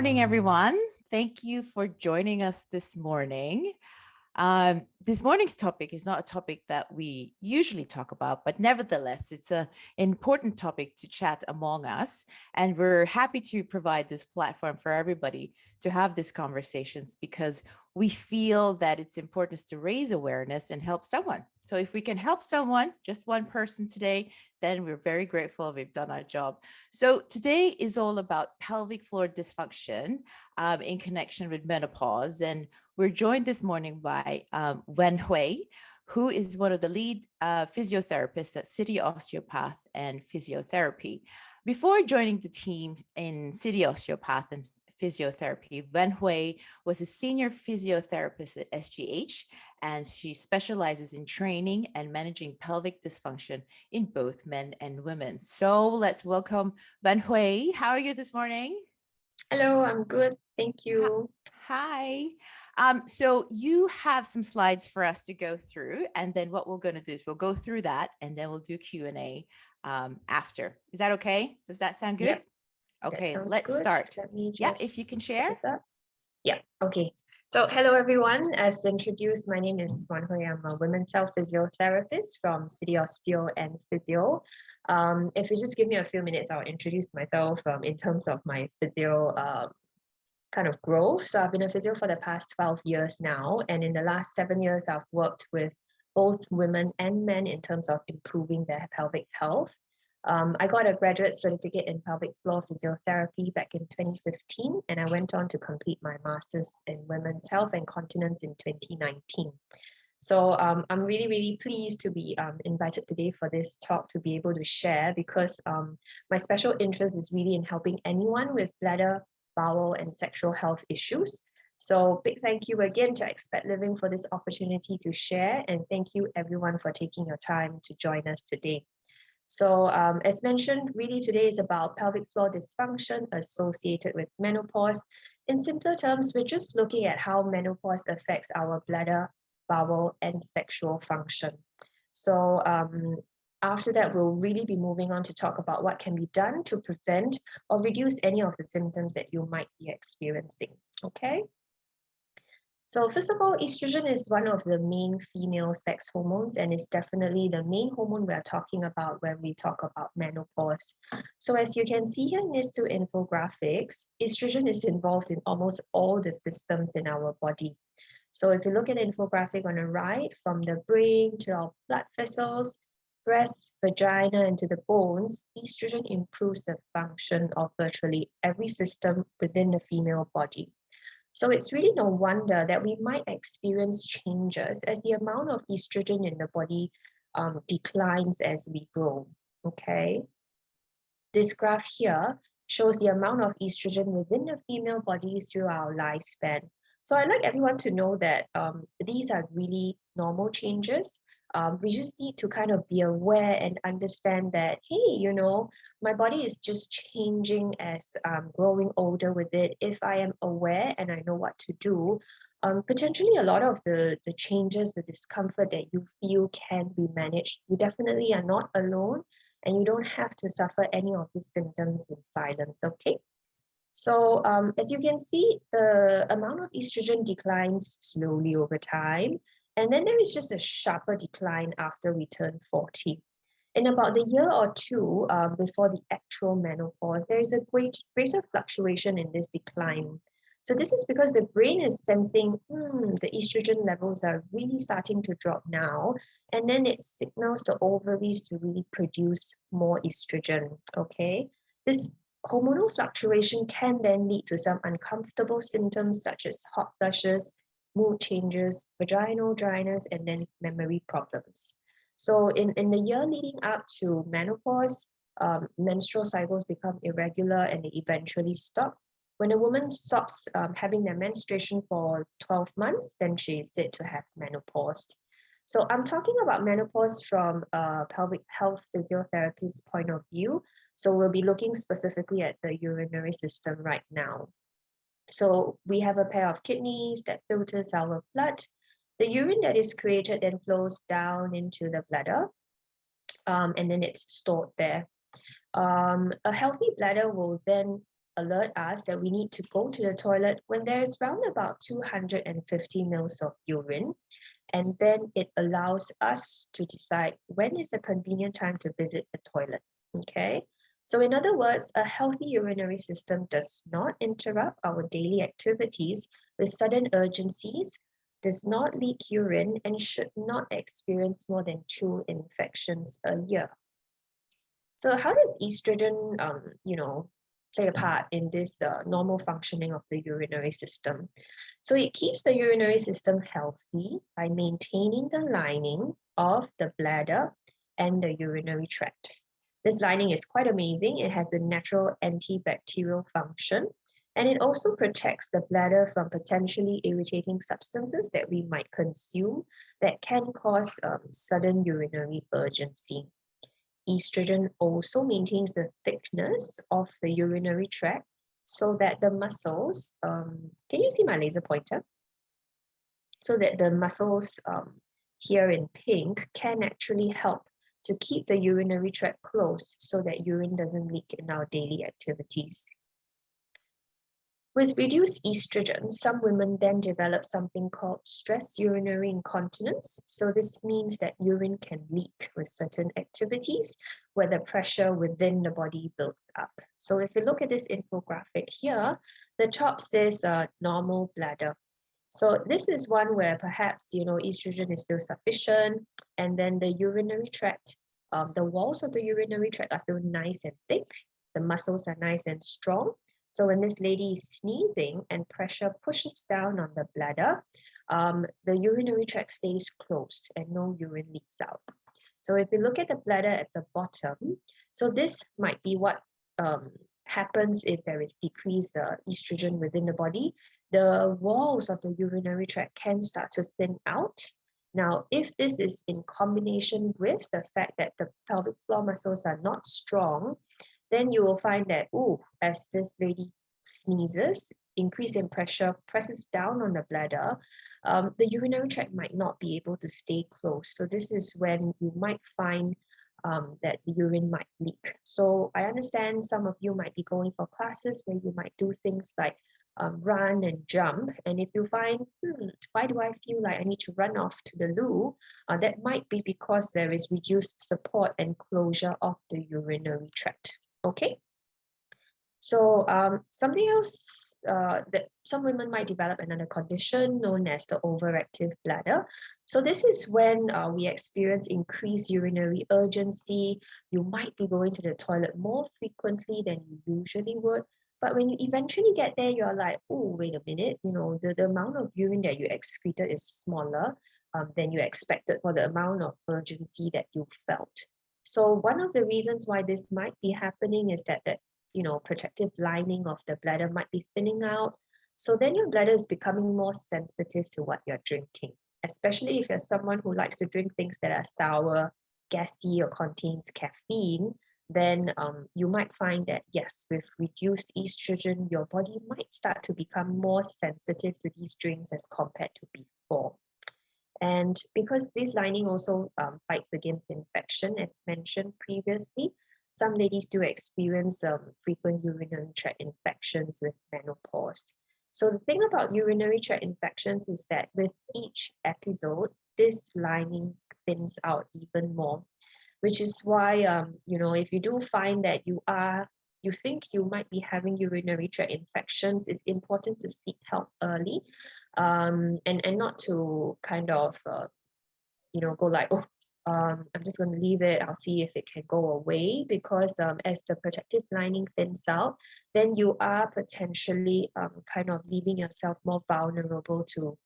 morning, everyone. Thank you for joining us this morning. This morning's topic is not a topic that we usually talk about, but nevertheless, it's an important topic to chat among us. And we're happy to provide this platform for everybody to have these conversations because we feel that it's important to raise awareness and help someone. So if we can help someone, just one person today, then we're very grateful we've done our job. So today is all about pelvic floor dysfunction in connection with menopause. And we're joined this morning by Wan Hui, who is one of the lead physiotherapists at City Osteopath and Physiotherapy. Before joining the team in City Osteopath and Physiotherapy, Wan Hui was a senior physiotherapist at SGH, and she specializes in training and managing pelvic dysfunction in both men and women. So let's welcome Wan Hui. How are you this morning? Hello, I'm good. Thank you. Hi. So you have some slides for us to go through, and then what we're going to do is we'll go through that, and then we'll do Q&A after. Is that okay? Does that sound good? Yep. Okay, let's start. Let me Yeah, if you can share. Yeah, okay. So hello, everyone. As introduced, my name is Wan Hui. I'm a women's health physiotherapist from City Osteo and Physio. If you just give me a few minutes, I'll introduce myself in terms of my physio kind of growth. So I've been a physio for the past 12 years now. And in the last 7 years, I've worked with both women and men in terms of improving their pelvic health. I got a graduate certificate in pelvic floor physiotherapy back in 2015, and I went on to complete my master's in women's health and continence in 2019. So I'm really, really pleased to be invited today for this talk to be able to share because my special interest is really in helping anyone with bladder, bowel, and sexual health issues. So big thank you again to Expat Living for this opportunity to share, and thank you everyone for taking your time to join us today. So as mentioned, really today is about pelvic floor dysfunction associated with menopause. In simpler terms, we're just looking at how menopause affects our bladder, bowel, and sexual function. So after that, we'll really be moving on to talk about what can be done to prevent or reduce any of the symptoms that you might be experiencing, okay? So first of all, estrogen is one of the main female sex hormones and is definitely the main hormone we are talking about when we talk about menopause. So as you can see here in these two infographics, estrogen is involved in almost all the systems in our body. So if you look at the infographic on the right, from the brain to our blood vessels, breast, vagina, and to the bones, estrogen improves the function of virtually every system within the female body. So it's really no wonder that we might experience changes as the amount of estrogen in the body declines as we grow, okay? This graph here shows the amount of estrogen within the female body through our lifespan. So I'd like everyone to know that these are really normal changes. We just need to kind of be aware and understand that, hey, you know, my body is just changing as I'm growing older with it. If I am aware and I know what to do, potentially a lot of the changes, the discomfort that you feel can be managed. You definitely are not alone and you don't have to suffer any of these symptoms in silence, okay? So as you can see, the amount of estrogen declines slowly over time. And then there is just a sharper decline after we turn 40. In about the year or two before the actual menopause, there is a greater fluctuation in this decline. So this is because the brain is sensing, the estrogen levels are really starting to drop now. And then it signals the ovaries to really produce more estrogen, okay? This hormonal fluctuation can then lead to some uncomfortable symptoms such as hot flushes, mood changes, vaginal dryness, and then memory problems. So in the year leading up to menopause, menstrual cycles become irregular and they eventually stop. When a woman stops having their menstruation for 12 months, then she is said to have menopause. So I'm talking about menopause from a pelvic health physiotherapist's point of view. So we'll be looking specifically at the urinary system right now. So we have a pair of kidneys that filters our blood. The urine that is created then flows down into the bladder, and then it's stored there. A healthy bladder will then alert us that we need to go to the toilet when there is round about 250 mils of urine. And then it allows us to decide when is a convenient time to visit the toilet. Okay. So in other words, a healthy urinary system does not interrupt our daily activities with sudden urgencies, does not leak urine, and should not experience more than 2 infections a year. So how does estrogen, play a part in this normal functioning of the urinary system? So it keeps the urinary system healthy by maintaining the lining of the bladder and the urinary tract. This lining is quite amazing. It has a natural antibacterial function, and it also protects the bladder from potentially irritating substances that we might consume that can cause sudden urinary urgency. Estrogen also maintains the thickness of the urinary tract so that the muscles, can you see my laser pointer? So that the muscles here in pink can actually help to keep the urinary tract closed so that urine doesn't leak in our daily activities. With reduced estrogen, some women then develop something called stress urinary incontinence. So this means that urine can leak with certain activities where the pressure within the body builds up. So if you look at this infographic here, the top says normal bladder. So this is one where perhaps, estrogen is still sufficient, and then the urinary tract, the walls of the urinary tract are still nice and thick. The muscles are nice and strong. So when this lady is sneezing and pressure pushes down on the bladder, the urinary tract stays closed and no urine leaks out. So if you look at the bladder at the bottom, so this might be what happens if there is decreased estrogen within the body. The walls of the urinary tract can start to thin out. Now, if this is in combination with the fact that the pelvic floor muscles are not strong, then you will find that, as this lady sneezes, increase in pressure presses down on the bladder, the urinary tract might not be able to stay closed. So this is when you might find that the urine might leak. So I understand some of you might be going for classes where you might do things like run and jump. And if you find, why do I feel like I need to run off to the loo? That might be because there is reduced support and closure of the urinary tract. Okay. So something else that some women might develop another condition known as the overactive bladder. So this is when we experience increased urinary urgency. You might be going to the toilet more frequently than you usually would. But when you eventually get there, you're like, wait a minute, the amount of urine that you excreted is smaller than you expected for the amount of urgency that you felt. So one of the reasons why this might be happening is that protective lining of the bladder might be thinning out. So then your bladder is becoming more sensitive to what you're drinking, especially if you're someone who likes to drink things that are sour, gassy, or contains caffeine. Then you might find that, yes, with reduced estrogen, your body might start to become more sensitive to these drinks as compared to before. And because this lining also fights against infection, as mentioned previously, some ladies do experience frequent urinary tract infections with menopause. So the thing about urinary tract infections is that with each episode, this lining thins out even more, which is why, if you do find that you think you might be having urinary tract infections, it's important to seek help early, and not to kind of, go like, I'm just going to leave it. I'll see if it can go away, because as the protective lining thins out, then you are potentially kind of leaving yourself more vulnerable to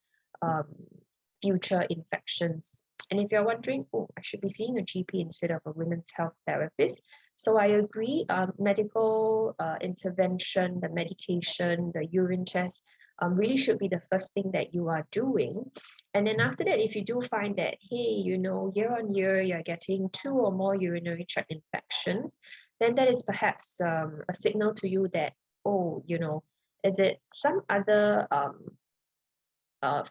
future infections. And if you're wondering, I should be seeing a GP instead of a women's health therapist. So I agree, medical intervention, the medication, the urine test, really should be the first thing that you are doing. And then after that, if you do find that, hey, year on year, you're getting 2 or more urinary tract infections, then that is perhaps a signal to you that, is it some other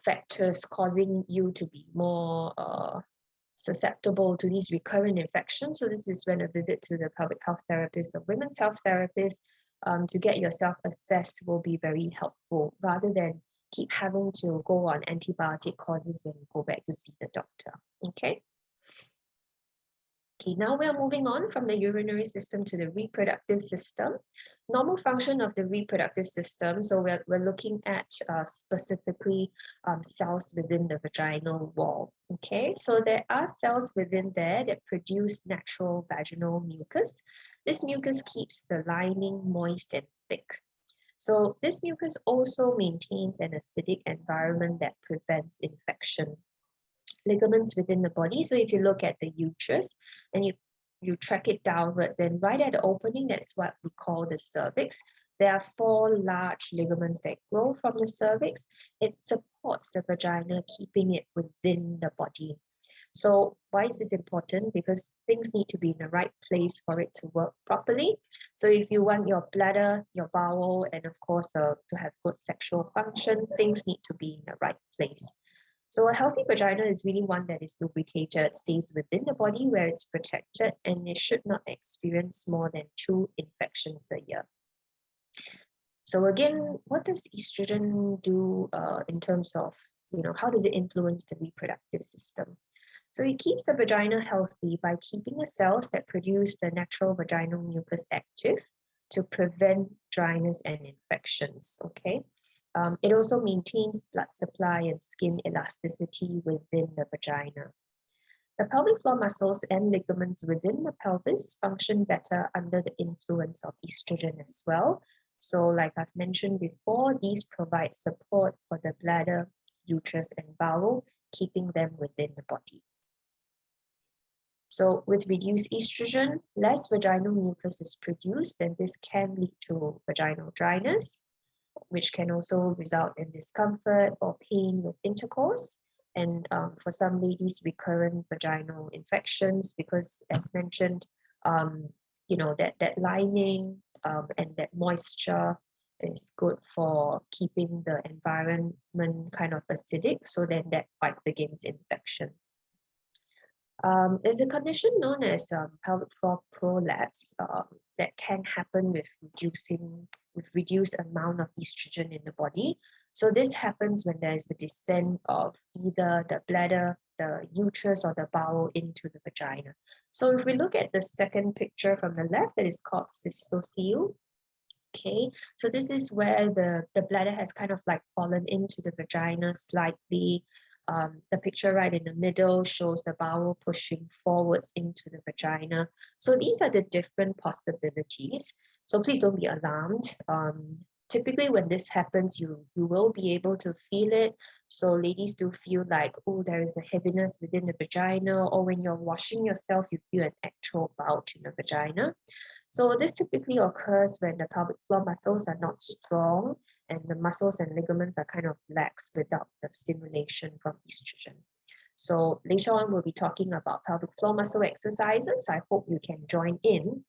factors causing you to be more susceptible to these recurrent infections? So this is when a visit to the pelvic health therapist or women's health therapist to get yourself assessed will be very helpful, rather than keep having to go on antibiotic courses when you go back to see the doctor. Okay. Okay, now we are moving on from the urinary system to the reproductive system. Normal function of the reproductive system. So we're looking at specifically cells within the vaginal wall. Okay, so there are cells within there that produce natural vaginal mucus. This mucus keeps the lining moist and thick. So this mucus also maintains an acidic environment that prevents infection. Ligaments within the body. So if you look at the uterus and you track it downwards, and right at the opening, that's what we call the cervix. There are 4 large ligaments that grow from the cervix. It supports the vagina, keeping it within the body. So why is this important? Because things need to be in the right place for it to work properly. So if you want your bladder, your bowel, and of course to have good sexual function, things need to be in the right place. So a healthy vagina is really one that is lubricated, stays within the body where it's protected, and it should not experience more than 2 infections a year. So again, what does estrogen do in terms of, how does it influence the reproductive system? So it keeps the vagina healthy by keeping the cells that produce the natural vaginal mucus active to prevent dryness and infections, okay? It also maintains blood supply and skin elasticity within the vagina. The pelvic floor muscles and ligaments within the pelvis function better under the influence of estrogen as well. So like I've mentioned before, these provide support for the bladder, uterus, and bowel, keeping them within the body. So with reduced estrogen, less vaginal mucus is produced, and this can lead to vaginal dryness, which can also result in discomfort or pain with intercourse. And for some ladies, recurrent vaginal infections, because as mentioned, that lining and that moisture is good for keeping the environment kind of acidic, so then that fights against infection. There's a condition known as pelvic floor prolapse that can happen with reduced amount of estrogen in the body. So this happens when there is a descent of either the bladder, the uterus, or the bowel into the vagina. So if we look at the second picture from the left, it is called cystocele. Okay, so this is where the bladder has kind of like fallen into the vagina slightly. The picture right in the middle shows the bowel pushing forwards into the vagina. So these are the different possibilities. So please don't be alarmed. Typically when this happens, you will be able to feel it. So ladies do feel like, oh, there is a heaviness within the vagina, or when you're washing yourself, you feel an actual bulge in the vagina. So this typically occurs when the pelvic floor muscles are not strong and the muscles and ligaments are kind of lax without the stimulation from estrogen. So later on, we'll be talking about pelvic floor muscle exercises. I hope you can join in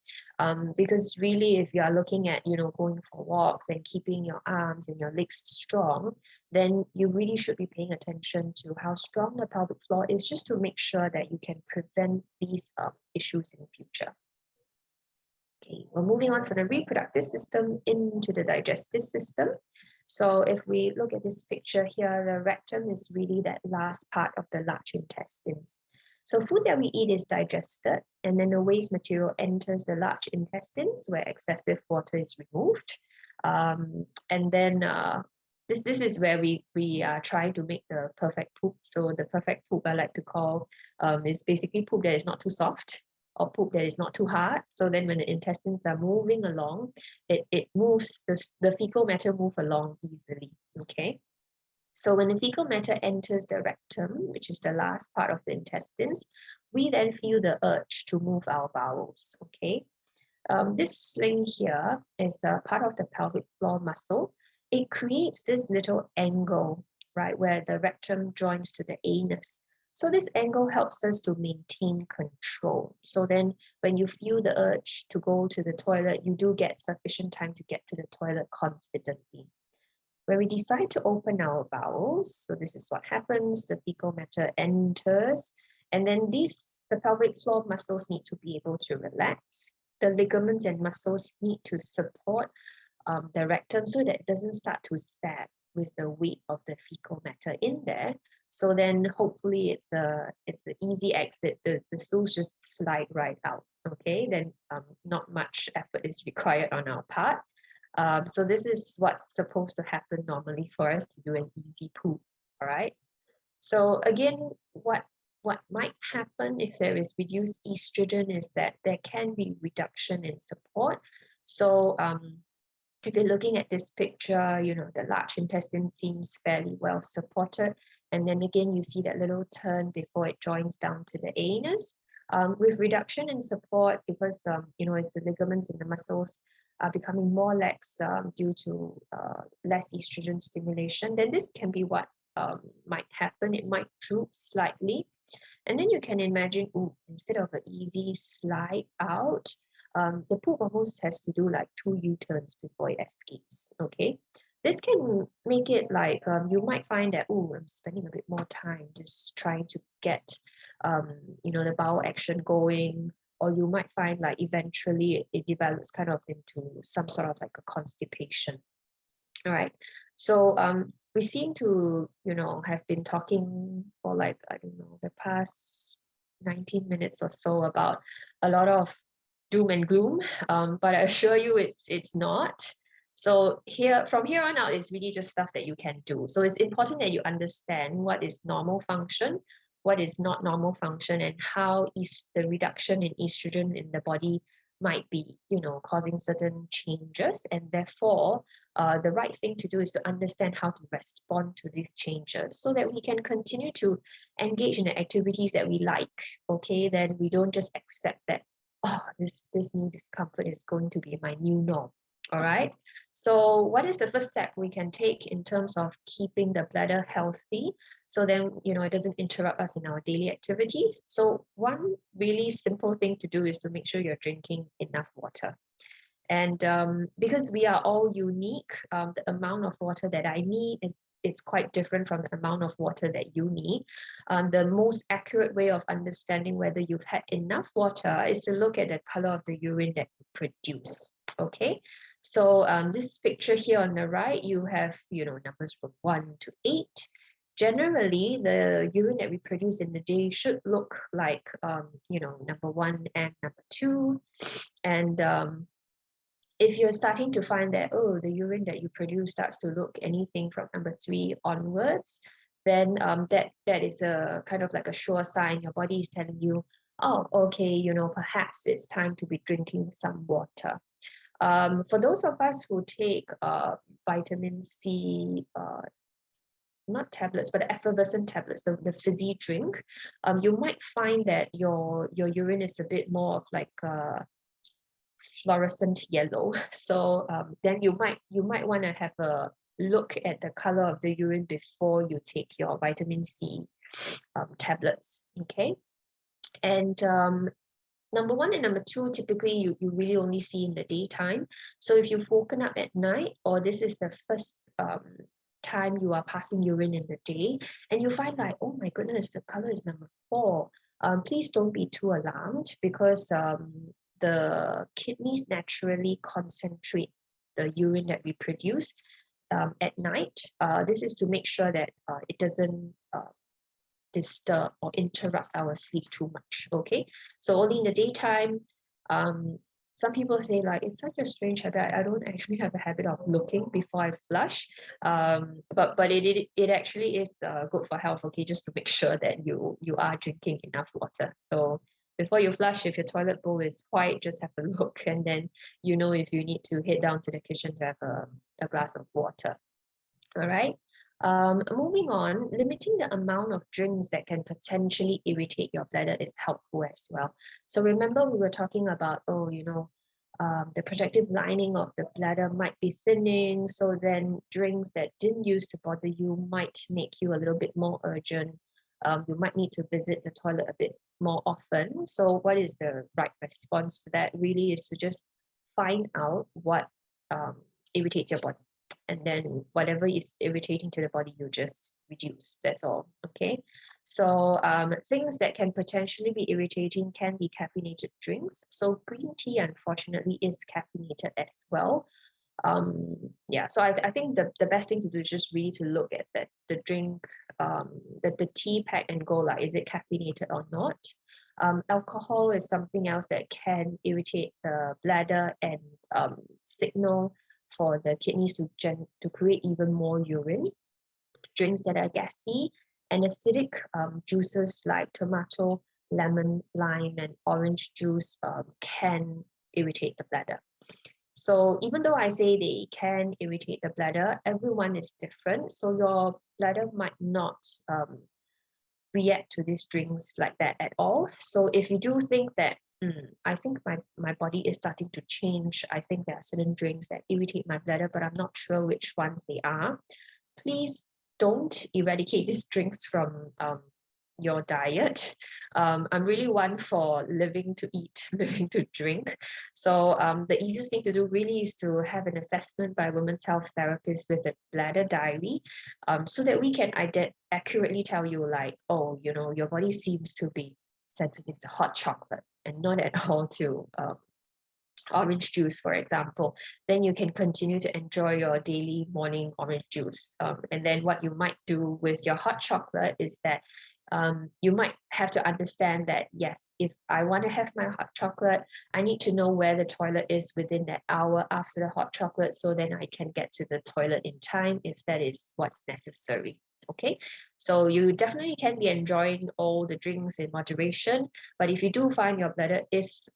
because really, if you are looking at, going for walks and keeping your arms and your legs strong, then you really should be paying attention to how strong the pelvic floor is, just to make sure that you can prevent these issues in the future. Okay, we're moving on from the reproductive system into the digestive system. So if we look at this picture here, the rectum is really that last part of the large intestines. So food that we eat is digested, and then the waste material enters the large intestines where excessive water is removed. And then this is where we are trying to make the perfect poop. So the perfect poop I like to call is basically poop that is not too soft, or poop that is not too hard. So then when the intestines are moving along, it moves, the fecal matter move along easily, okay? So when the fecal matter enters the rectum, which is the last part of the intestines, we then feel the urge to move our bowels, okay? This sling here is a part of the pelvic floor muscle. It creates this little angle, right, where the rectum joins to the anus. So this angle helps us to maintain control. So then when you feel the urge to go to the toilet, you do get sufficient time to get to the toilet confidently. When we decide to open our bowels, so this is what happens, the fecal matter enters, and then the pelvic floor muscles need to be able to relax. the ligaments and muscles need to support the rectum so that it doesn't start to sag with the weight of the fecal matter in there. So then hopefully it's an easy exit. The stools just slide right out. Okay, then not much effort is required on our part. So this is what's supposed to happen normally for us to do an easy poo. All right. So again, what might happen if there is reduced estrogen is that there can be reduction in support. So if you're looking at this picture, you know, the large intestine seems fairly well supported. And then again, you see that little turn before it joins down to the anus. With reduction in support, because, you know, if the ligaments and the muscles are becoming more lax due to less estrogen stimulation, then this can be what might happen. It might droop slightly. And then you can imagine, ooh, instead of an easy slide out, the poop almost has to do like 2 U-turns before it escapes. Okay, this can make it like you might find that, oh, I'm spending a bit more time just trying to get you know, the bowel action going, or you might find like eventually it develops kind of into some sort of like a constipation. All right, so we seem to, you know, have been talking for like, I don't know, the past 19 minutes or so about a lot of doom and gloom, but I assure you it's not. So from here on out, it's really just stuff that you can do. So it's important that you understand what is normal function, what is not normal function, and how the reduction in estrogen in the body might be, you know, causing certain changes. And therefore, the right thing to do is to understand how to respond to these changes so that we can continue to engage in the activities that we like. Okay, then we don't just accept that, oh, this new discomfort is going to be my new norm. All right. So what is the first step we can take in terms of keeping the bladder healthy so then, you know, it doesn't interrupt us in our daily activities? So one really simple thing to do is to make sure you're drinking enough water. And because we are all unique, the amount of water that I need is quite different from the amount of water that you need. The most accurate way of understanding whether you've had enough water is to look at the color of the urine that you produce. Okay, so this picture here on the right, you have, you know, numbers from 1 to 8. Generally, the urine that we produce in the day should look like, you know, number 1 and number 2. And if you're starting to find that, oh, the urine that you produce starts to look anything from number 3 onwards, then that is a kind of like a sure sign. Your body is telling you, oh, okay, you know, perhaps it's time to be drinking some water. For those of us who take vitamin C, not tablets, but the effervescent tablets, the fizzy drink, you might find that your urine is a bit more of like fluorescent yellow. So then you might want to have a look at the color of the urine before you take your vitamin C tablets. Okay, and number 1 and number 2, typically you really only see in the daytime. So if you've woken up at night, or this is the first time you are passing urine in the day, and you find like, oh my goodness, the color is number 4, please don't be too alarmed, because the kidneys naturally concentrate the urine that we produce at night. This is to make sure that it doesn't disturb or interrupt our sleep too much. Okay, so only in the daytime. Some people say like, it's such a strange habit. I don't actually have a habit of looking before I flush, but it actually is good for health. Okay, just to make sure that you are drinking enough water. So before you flush, if your toilet bowl is white, just have a look, and then you know if you need to head down to the kitchen to have a glass of water. All right. Moving on, limiting the amount of drinks that can potentially irritate your bladder is helpful as well. So remember, we were talking about, oh, you know, the projective lining of the bladder might be thinning. So then drinks that didn't used to bother you might make you a little bit more urgent. You might need to visit the toilet a bit more often. So what is the right response to that? Really is to just find out what irritates your body. And then whatever is irritating to the body, you just reduce. That's all. Okay. So things that can potentially be irritating can be caffeinated drinks. So green tea, unfortunately, is caffeinated as well. Yeah, so I think the best thing to do is just really to look at that the drink, the tea pack and go like, is it caffeinated or not? Alcohol is something else that can irritate the bladder and signal for the kidneys to create even more urine. Drinks that are gassy and acidic juices like tomato, lemon, lime, and orange juice can irritate the bladder. So even though I say they can irritate the bladder, everyone is different. So your bladder might not react to these drinks like that at all. So if you do think that, I think my body is starting to change, I think there are certain drinks that irritate my bladder, but I'm not sure which ones they are, please don't eradicate these drinks from your diet. I'm really one for living to eat, living to drink. So the easiest thing to do really is to have an assessment by a women's health therapist with a bladder diary, so that we can accurately tell you like, oh, you know, your body seems to be sensitive to hot chocolate and not at all to orange juice, for example. Then you can continue to enjoy your daily morning orange juice. And then what you might do with your hot chocolate is that you might have to understand that, yes, if I want to have my hot chocolate, I need to know where the toilet is within that hour after the hot chocolate, so then I can get to the toilet in time if that is what's necessary. Okay, so you definitely can be enjoying all the drinks in moderation, but if you do find your bladder is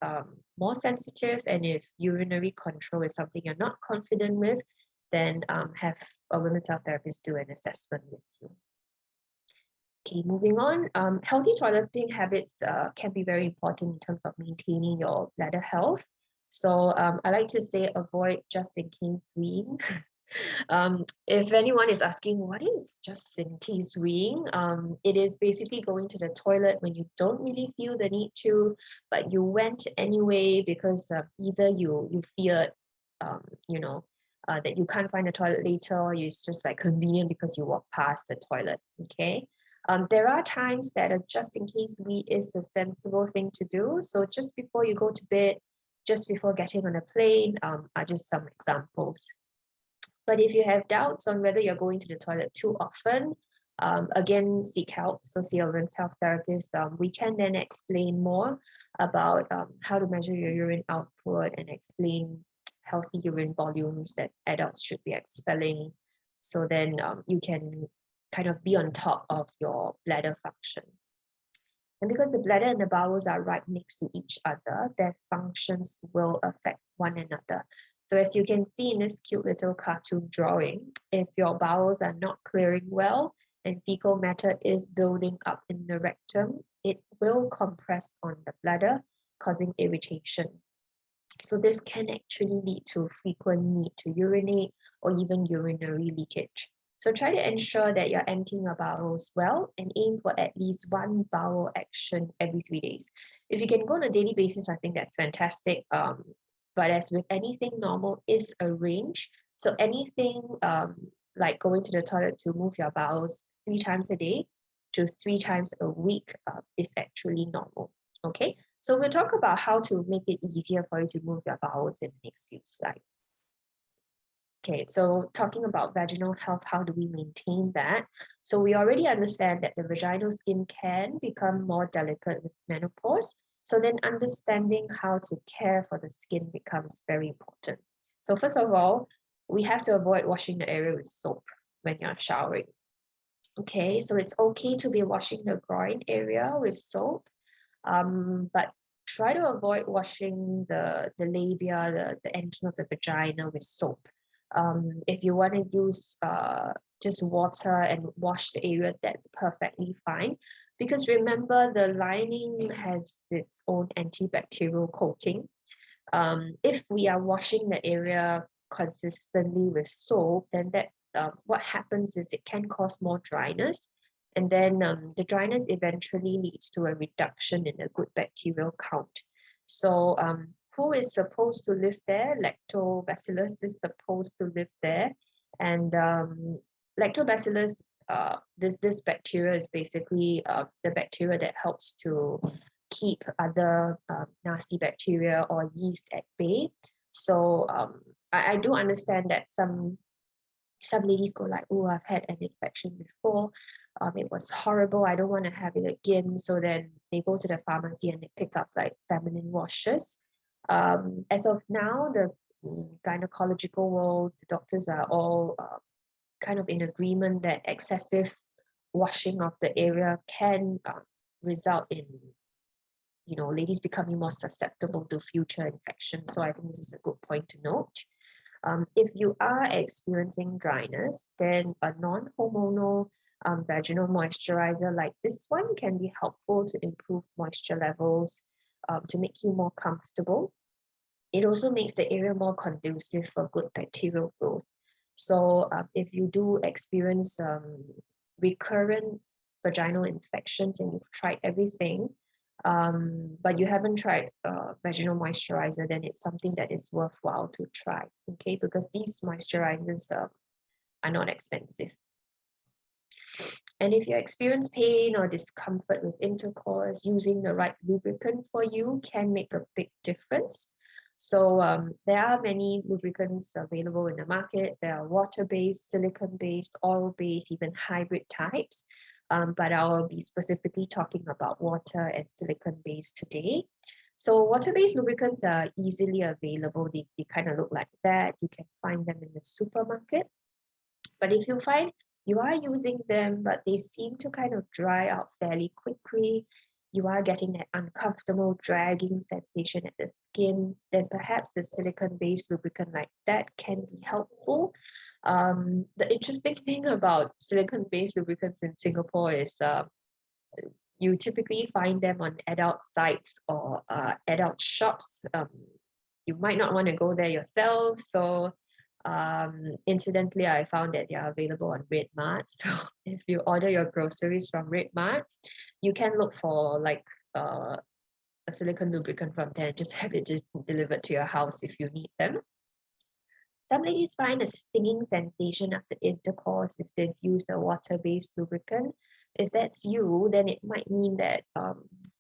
more sensitive, and if urinary control is something you're not confident with, then have a women's health therapist do an assessment with you. Okay, moving on. Healthy toileting habits can be very important in terms of maintaining your bladder health. So I like to say avoid just in case weeing. If anyone is asking what is just in case weeing, it is basically going to the toilet when you don't really feel the need to, but you went anyway because either you feared, you know, that you can't find a toilet later, or it's just like convenient because you walk past the toilet. Okay. There are times that a just in case wee is a sensible thing to do. So just before you go to bed, just before getting on a plane, are just some examples. But if you have doubts on whether you're going to the toilet too often, again, seek help. So see a women's health therapist. We can then explain more about how to measure your urine output and explain healthy urine volumes that adults should be expelling. So then you can kind of be on top of your bladder function. And because the bladder and the bowels are right next to each other, their functions will affect one another. So as you can see in this cute little cartoon drawing, if your bowels are not clearing well and fecal matter is building up in the rectum, it will compress on the bladder, causing irritation. So this can actually lead to frequent need to urinate or even urinary leakage. So try to ensure that you're emptying your bowels well and aim for at least one bowel action every 3 days. If you can go on a daily basis, I think that's fantastic. But as with anything, normal is a range. So anything like going to the toilet to move your bowels 3 times a day to 3 times a week is actually normal. Okay, so we'll talk about how to make it easier for you to move your bowels in the next few slides. Okay, so talking about vaginal health, how do we maintain that? So we already understand that the vaginal skin can become more delicate with menopause. So then understanding how to care for the skin becomes very important. So first of all, we have to avoid washing the area with soap when you're showering. Okay, so it's okay to be washing the groin area with soap, but try to avoid washing the labia, the entrance of the vagina with soap. If you want to use just water and wash the area, that's perfectly fine. Because remember, the lining has its own antibacterial coating. If we are washing the area consistently with soap, then that what happens is it can cause more dryness. And then the dryness eventually leads to a reduction in the good bacterial count. So who is supposed to live there? Lactobacillus is supposed to live there. And lactobacillus this bacteria is basically the bacteria that helps to keep other nasty bacteria or yeast at bay. So I do understand that some ladies go like, oh, I've had an infection before. It was horrible. I don't want to have it again. So then they go to the pharmacy and they pick up like feminine washes. As of now, the gynecological world, the doctors are all kind of in agreement that excessive washing of the area can result in ladies becoming more susceptible to future infections. So I think this is a good point to note. If you are experiencing dryness, then a non-hormonal vaginal moisturizer like this one can be helpful to improve moisture levels, to make you more comfortable. It also makes the area more conducive for good bacterial growth. So if you do experience recurrent vaginal infections and you've tried everything, but you haven't tried vaginal moisturizer, then it's something that is worthwhile to try, okay? Because these moisturizers are not expensive. And if you experience pain or discomfort with intercourse, using the right lubricant for you can make a big difference. So there are many lubricants available in the market. There are water-based, silicone-based, oil-based, even hybrid types. But I'll be specifically talking about water and silicone-based today. So water-based lubricants are easily available. They kind of look like that. You can find them in the supermarket. But if you find you are using them, but they seem to kind of dry out fairly quickly, you are getting that uncomfortable dragging sensation at the skin, then perhaps a silicone-based lubricant like that can be helpful. The interesting thing about silicone-based lubricants in Singapore is you typically find them on adult sites or adult shops. You might not want to go there yourself, so incidentally, I found that they are available on Red Mart. So if you order your groceries from Red Mart, you can look for like a silicone lubricant from there. Just have it delivered to your house if you need them. Some ladies find a stinging sensation after intercourse if they've used a water-based lubricant. If that's you, then it might mean that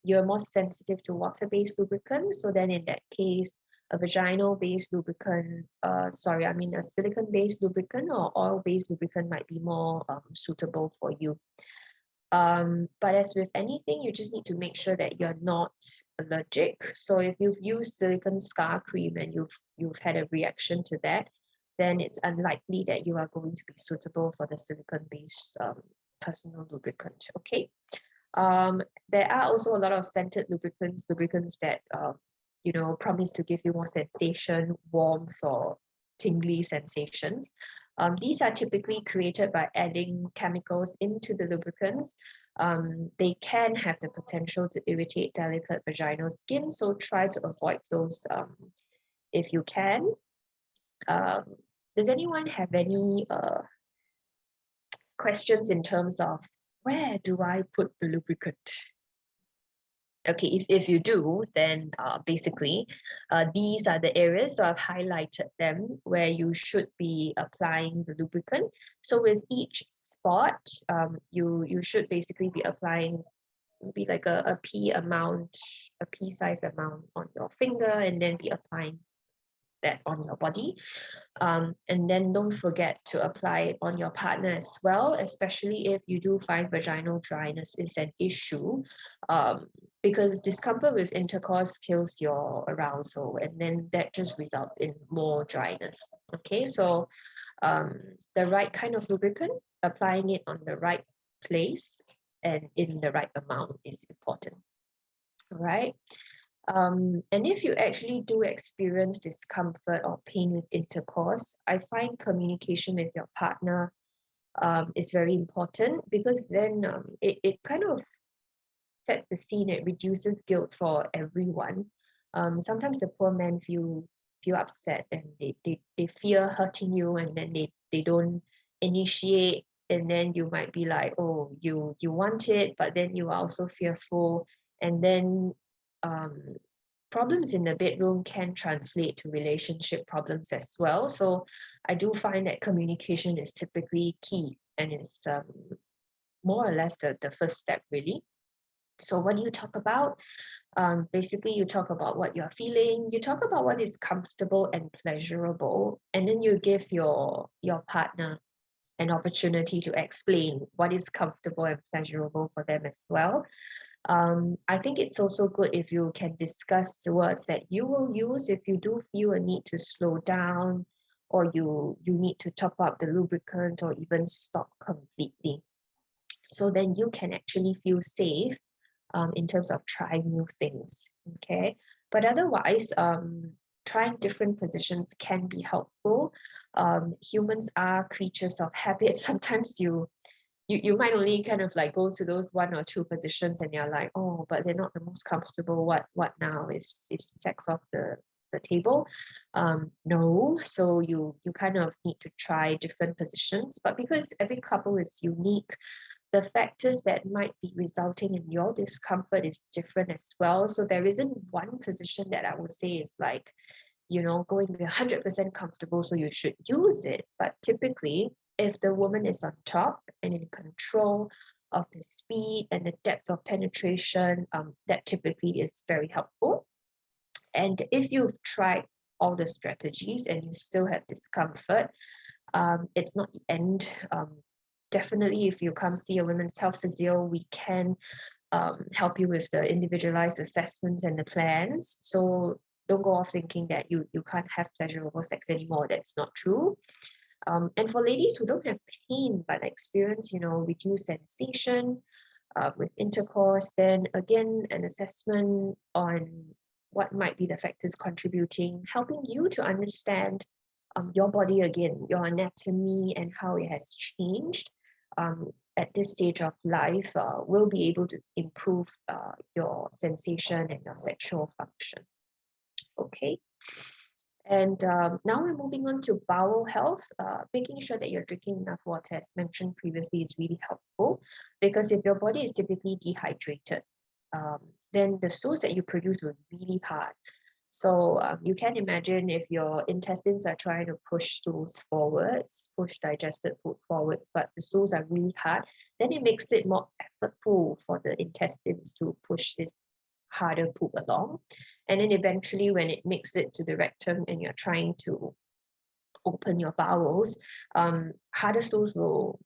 you're more sensitive to water-based lubricant. So then in that case, a vaginal-based lubricant, a silicone-based lubricant or oil-based lubricant might be more suitable for you. But as with anything, you just need to make sure that you're not allergic. So if you've used silicone scar cream and you've had a reaction to that, then it's unlikely that you are going to be suitable for the silicone-based personal lubricant. Okay. There are also a lot of scented lubricants that promise to give you more sensation, warmth, or tingly sensations. These are typically created by adding chemicals into the lubricants. They can have the potential to irritate delicate vaginal skin, so try to avoid those if you can. Does anyone have any questions in terms of where do I put the lubricant? Okay, if you do, then basically these are the areas, so I've highlighted them where you should be applying the lubricant. So with each spot, you should basically be applying maybe like a pea-sized amount on your finger, and then be applying that on your body. And then don't forget to apply it on your partner as well, especially if you do find vaginal dryness is an issue, because discomfort with intercourse kills your arousal, and then that just results in more dryness. Okay, so the right kind of lubricant, applying it on the right place and in the right amount is important. All right. And if you actually do experience discomfort or pain with intercourse, I find communication with your partner is very important, because then it kind of sets the scene. It reduces guilt for everyone. Sometimes the poor men feel upset, and they fear hurting you, and then they don't initiate, and then you might be like, oh, you want it, but then you are also fearful, and then problems in the bedroom can translate to relationship problems as well. So I do find that communication is typically key and it's more or less the first step, really. So what do you talk about? Basically, you talk about what you're feeling, you talk about what is comfortable and pleasurable, and then you give your partner an opportunity to explain what is comfortable and pleasurable for them as well. I think it's also good if you can discuss the words that you will use if you do feel a need to slow down, or you need to top up the lubricant, or even stop completely. So then you can actually feel safe in terms of trying new things. Okay. But otherwise, trying different positions can be helpful. Humans are creatures of habit. Sometimes you might only kind of like go to those one or two positions and you're like, oh, but they're not the most comfortable. What now? Is sex off the table? No. So you kind of need to try different positions. But because every couple is unique, the factors that might be resulting in your discomfort is different as well. So there isn't one position that I would say is like, going to be 100% comfortable, so you should use it. But typically, if the woman is on top and in control of the speed and the depth of penetration, that typically is very helpful. And if you've tried all the strategies and you still have discomfort, it's not the end. Definitely, if you come see a women's health physio, we can help you with the individualized assessments and the plans. So don't go off thinking that you can't have pleasurable sex anymore. That's not true. And for ladies who don't have pain but experience, reduced sensation with intercourse, then again, an assessment on what might be the factors contributing, helping you to understand your body again, your anatomy, and how it has changed at this stage of life will be able to improve your sensation and your sexual function. Okay. And now we're moving on to bowel health. Making sure that you're drinking enough water, as mentioned previously, is really helpful, because if your body is typically dehydrated, then the stools that you produce will be really hard. So you can imagine if your intestines are trying to push stools forwards, push digested food forwards, but the stools are really hard, then it makes it more effortful for the intestines to push this harder poop along. And then eventually when it makes it to the rectum and you're trying to open your bowels, harder stools will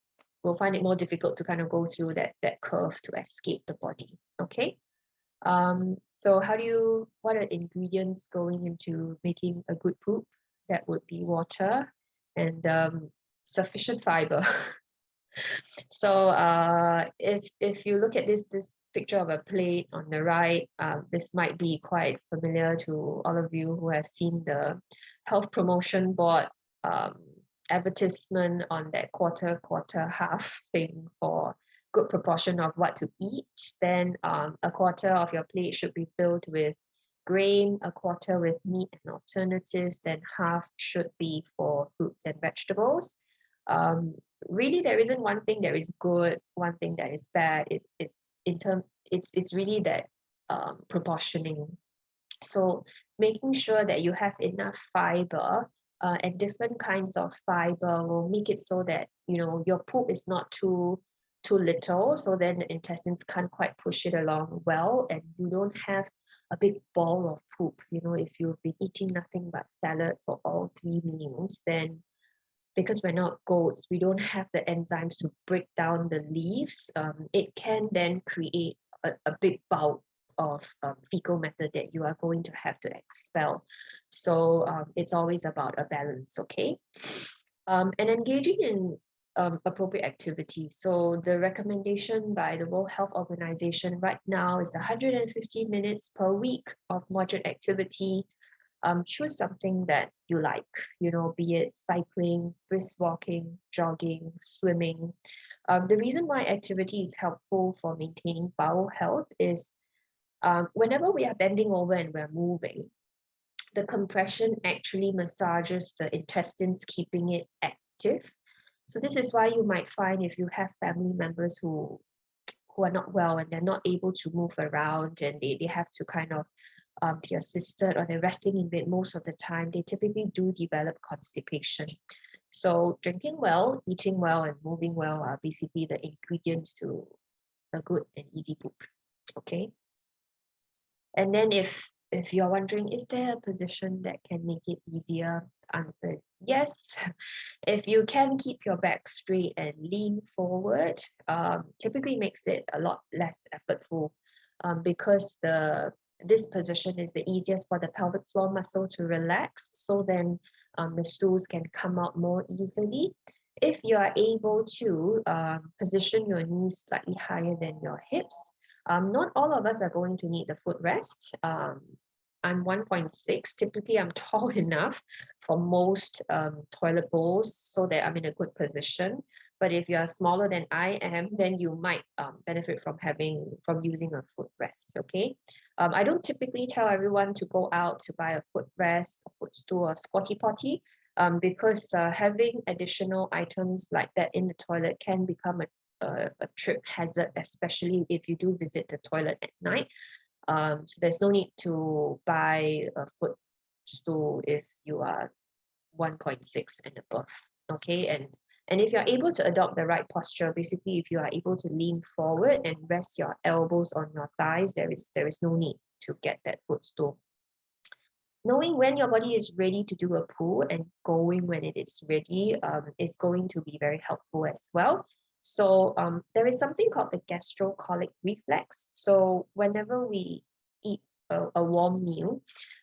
find it more difficult to kind of go through that curve to escape the body. Okay. So what are ingredients going into making a good poop? That would be water and sufficient fiber. So if you look at this picture of a plate on the right, this might be quite familiar to all of you who have seen the health promotion board advertisement on that quarter half thing for good proportion of what to eat. Then a quarter of your plate should be filled with grain, a quarter with meat and alternatives, then half should be for fruits and vegetables. Really, there isn't one thing that is good, one thing that is bad. It's really that proportioning. So making sure that you have enough fiber and different kinds of fiber will make it so that your poop is not too little, so then the intestines can't quite push it along well, and you don't have a big ball of poop. If you've been eating nothing but salad for all 3 meals, then because we're not goats, we don't have the enzymes to break down the leaves. It can then create a big bulk of fecal matter that you are going to have to expel. So it's always about a balance, okay? And engaging in appropriate activity. So the recommendation by the World Health Organization right now is 150 minutes per week of moderate activity. Choose something that you like, be it cycling, brisk walking, jogging, swimming. The reason why activity is helpful for maintaining bowel health is whenever we are bending over and we're moving, the compression actually massages the intestines, keeping it active. So this is why you might find if you have family members who are not well and they're not able to move around, and they have to kind of be assisted, or they're resting in bed most of the time, they typically do develop constipation. So drinking well, eating well, and moving well are basically the ingredients to a good and easy poop. Okay. And then if you're wondering, is there a position that can make it easier? The answer is yes. If you can keep your back straight and lean forward, typically makes it a lot less effortful, because this position is the easiest for the pelvic floor muscle to relax. So then the stools can come out more easily. If you are able to position your knees slightly higher than your hips, not all of us are going to need the footrest. I'm 1.6. Typically, I'm tall enough for most toilet bowls so that I'm in a good position. But if you are smaller than I am, then you might benefit from using a footrest. Okay. I don't typically tell everyone to go out to buy a footrest, a footstool, or squatty potty, because having additional items like that in the toilet can become a trip hazard, especially if you do visit the toilet at night. So there's no need to buy a footstool if you are 1.6 and above. Okay, and if you're able to adopt the right posture, basically if you are able to lean forward and rest your elbows on your thighs, there is no need to get that footstool. Knowing when your body is ready to do a pull and going when it is ready is going to be very helpful as well. So there is something called the gastrocolic reflex. So whenever we eat a warm meal,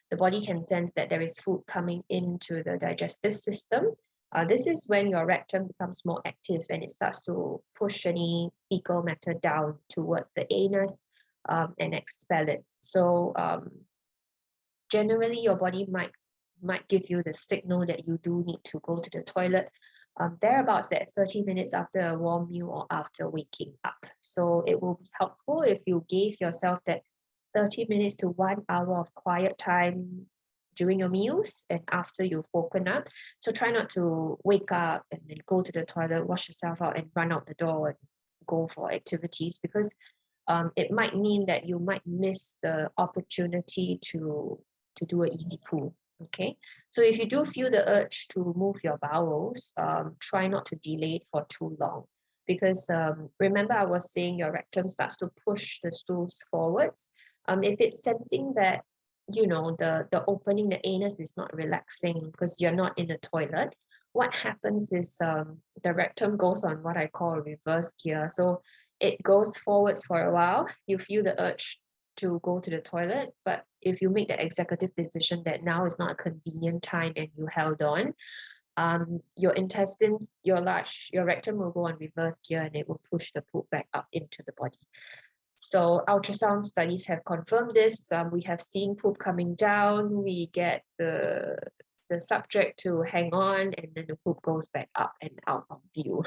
the body can sense that there is food coming into the digestive system. This is when your rectum becomes more active and it starts to push any fecal matter down towards the anus and expel it. So generally your body might give you the signal that you do need to go to the toilet thereabouts that 30 minutes after a warm meal or after waking up. So it will be helpful if you gave yourself that 30 minutes to 1 hour of quiet time during your meals and after you've woken up. So try not to wake up and then go to the toilet, wash yourself out and run out the door and go for activities, because it might mean that you might miss the opportunity to do an easy poo. Okay, so if you do feel the urge to move your bowels, try not to delay it for too long, because remember I was saying your rectum starts to push the stools forwards. If it's sensing that the opening, the anus is not relaxing because you're not in the toilet, what happens is the rectum goes on what I call a reverse gear. So it goes forwards for a while. You feel the urge to go to the toilet, but if you make the executive decision that now is not a convenient time and you held on, your intestines, your rectum will go on reverse gear and it will push the poop back up into the body. So ultrasound studies have confirmed this. We have seen poop coming down. We get the subject to hang on, and then the poop goes back up and out of view.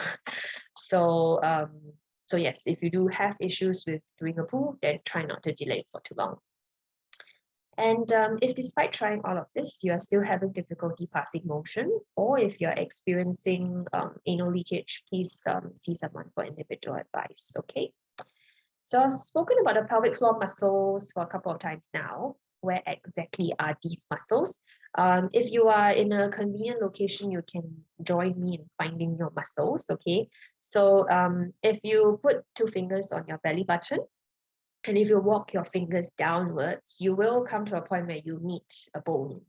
So so yes, if you do have issues with doing a poo, then try not to delay for too long. And if despite trying all of this, you are still having difficulty passing motion, or if you're experiencing anal leakage, please see someone for individual advice, okay? So I've spoken about the pelvic floor muscles for a couple of times now. Where exactly are these muscles? If you are in a convenient location, you can join me in finding your muscles, okay? So if you put 2 fingers on your belly button, and if you walk your fingers downwards, you will come to a point where you meet a bone,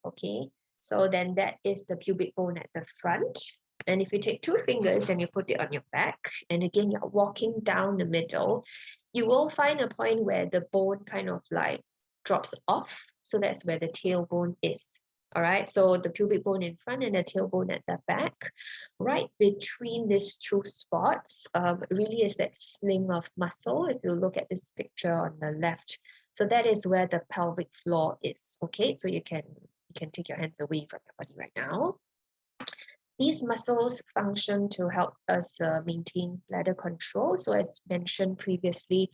okay? So then that is the pubic bone at the front. And if you take 2 fingers and you put it on your back, and again, you're walking down the middle, you will find a point where the bone kind of like drops off. So that's where the tailbone is. All right, so the pubic bone in front and the tailbone at the back, right between these 2 spots, really is that sling of muscle. If you look at this picture on the left, so that is where the pelvic floor is. Okay, so you can take your hands away from your body right now. These muscles function to help us maintain bladder control. So as mentioned previously,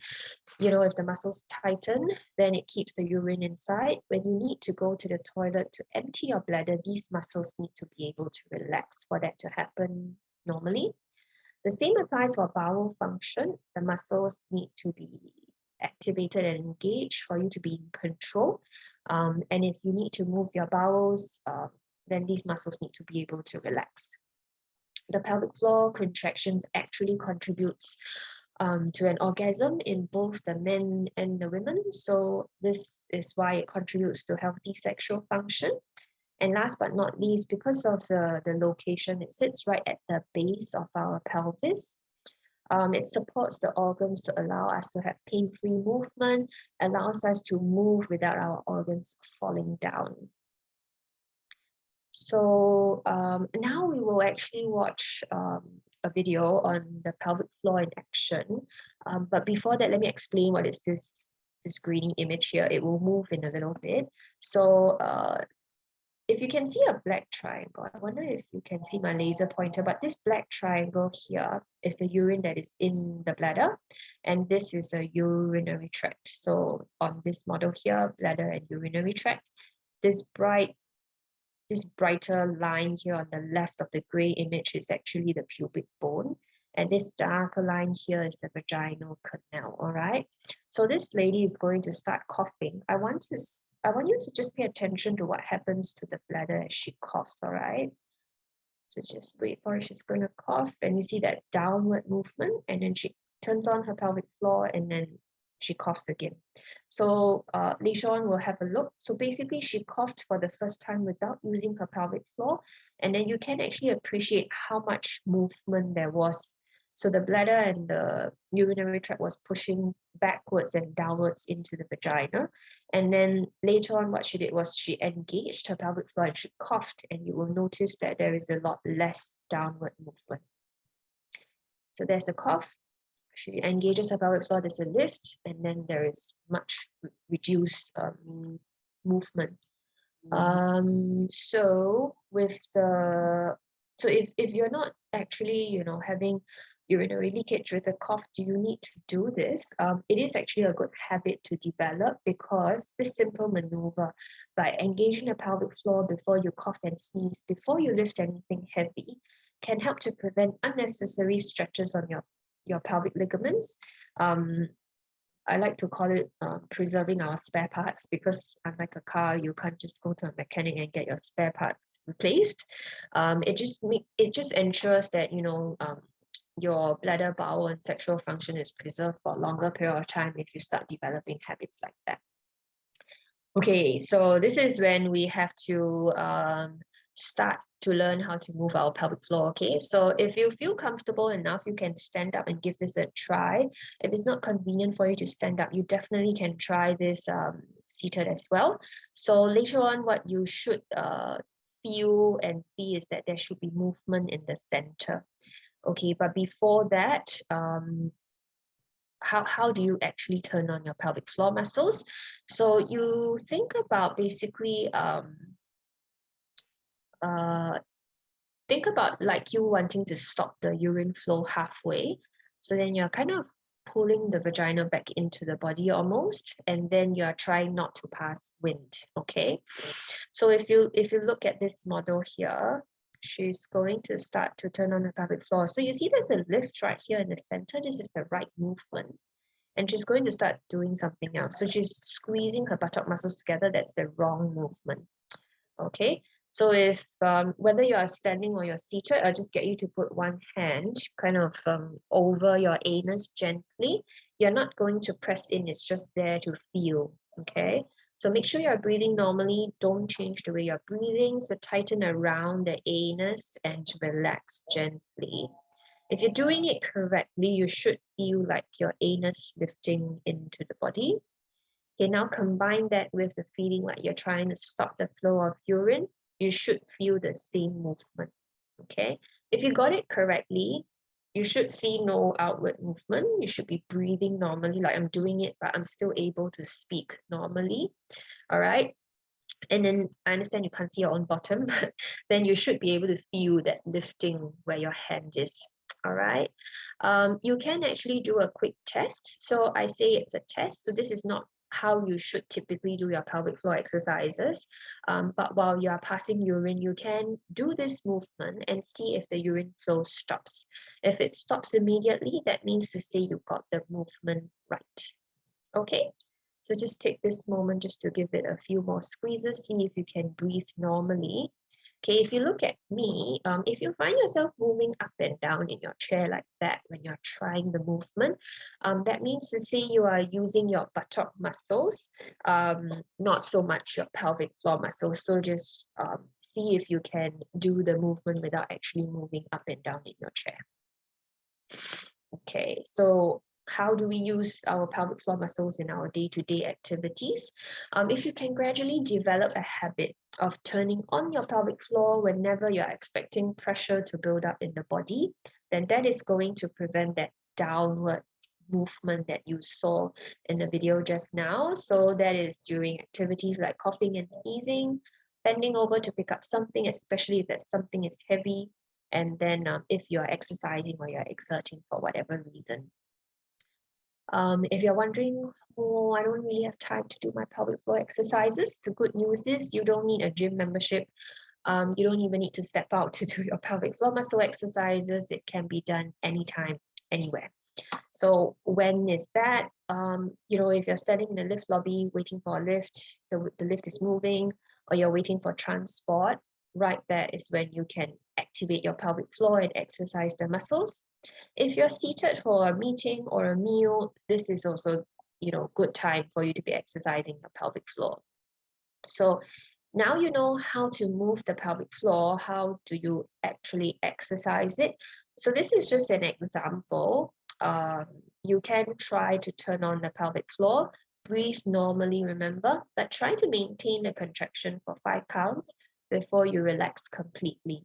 if the muscles tighten, then it keeps the urine inside. When you need to go to the toilet to empty your bladder, these muscles need to be able to relax for that to happen normally. The same applies for bowel function. The muscles need to be activated and engaged for you to be in control. And if you need to move your bowels, then these muscles need to be able to relax. The pelvic floor contractions actually contributes to an orgasm in both the men and the women. So this is why it contributes to healthy sexual function. And last but not least, because of the location, it sits right at the base of our pelvis. It supports the organs to allow us to have pain-free movement, allows us to move without our organs falling down. So now we will actually watch a video on the pelvic floor in action. But before that, let me explain what is this greeny image here. It will move in a little bit. So if you can see a black triangle, I wonder if you can see my laser pointer, but this black triangle here is the urine that is in the bladder, and this is a urinary tract. So on this model here, bladder and urinary tract, this brighter line here on the left of the gray image is actually the pubic bone. And this darker line here is the vaginal canal, all right? So this lady is going to start coughing. I want you to just pay attention to what happens to the bladder as she coughs, all right? So just wait for her, she's going to cough, and you see that downward movement, and then she turns on her pelvic floor, and then she coughs again. So later on, we'll have a look. So basically, she coughed for the first time without using her pelvic floor, and then you can actually appreciate how much movement there was. So the bladder and the urinary tract was pushing backwards and downwards into the vagina. And then later on, what she did was she engaged her pelvic floor and she coughed, and you will notice that there is a lot less downward movement. So there's the cough. She engages her pelvic floor, there's a lift, and then there is much reduced movement. So if you're not actually, having urinary leakage with a cough, do you need to do this? It is actually a good habit to develop, because this simple maneuver, by engaging the pelvic floor before you cough and sneeze, before you lift anything heavy, can help to prevent unnecessary stretches on your pelvic ligaments. I like to call it preserving our spare parts, because unlike a car, you can't just go to a mechanic and get your spare parts replaced. It just ensures that your bladder, bowel, and sexual function is preserved for a longer period of time if you start developing habits like that. Okay, so this is when we have to start to learn how to move our pelvic floor. Okay, so if you feel comfortable enough, you can stand up and give this a try. If it's not convenient for you to stand up, you definitely can try this seated as well. So later on, what you should feel and see is that there should be movement in the center. Okay, but before that, how do you actually turn on your pelvic floor muscles? So you think about basically think about like you wanting to stop the urine flow halfway. So then you're kind of pulling the vagina back into the body almost, and then you're trying not to pass wind. Okay, so if you look at this model here, she's going to start to turn on the pelvic floor. So you see there's a lift right here in the center. This is the right movement. And she's going to start doing something else. So she's squeezing her buttock muscles together. That's the wrong movement. Okay. So if whether you are standing or you're seated, I'll just get you to put one hand kind of over your anus gently. You're not going to press in. It's just there to feel. Okay. So make sure you're breathing normally. Don't change the way you're breathing. So tighten around the anus and relax gently. If you're doing it correctly, you should feel like your anus lifting into the body. Okay, now combine that with the feeling like you're trying to stop the flow of urine. You should feel the same movement. Okay, if you got it correctly, you should see no outward movement. You should be breathing normally, like I'm doing it, but I'm still able to speak normally. All right. And then I understand you can't see your own bottom, but then you should be able to feel that lifting where your hand is. All right. You can actually do a quick test. So I say it's a test. So this is not how you should typically do your pelvic floor exercises. But while you are passing urine, you can do this movement and see if the urine flow stops. If it stops immediately, that means to say you got the movement right. Okay. So just take this moment just to give it a few more squeezes. See if you can breathe normally. Okay, if you look at me, if you find yourself moving up and down in your chair like that when you're trying the movement, that means to say you are using your buttock muscles, not so much your pelvic floor muscles. So just see if you can do the movement without actually moving up and down in your chair. Okay, so how do we use our pelvic floor muscles in our day-to-day activities? If you can gradually develop a habit of turning on your pelvic floor whenever you're expecting pressure to build up in the body, then that is going to prevent that downward movement that you saw in the video just now. So that is during activities like coughing and sneezing, bending over to pick up something, especially if that something is heavy, and then if you're exercising or you're exerting for whatever reason. If you're wondering, oh, I don't really have time to do my pelvic floor exercises, the good news is you don't need a gym membership. You don't even need to step out to do your pelvic floor muscle exercises. It can be done anytime, anywhere. So when is that? If you're standing in the lift lobby waiting for a lift, the lift is moving, or you're waiting for transport, right there is when you can activate your pelvic floor and exercise the muscles. If you're seated for a meeting or a meal, this is also, good time for you to be exercising your pelvic floor. So now you know how to move the pelvic floor. How do you actually exercise it? So this is just an example. You can try to turn on the pelvic floor, breathe normally, remember, but try to maintain the contraction for 5 counts before you relax completely.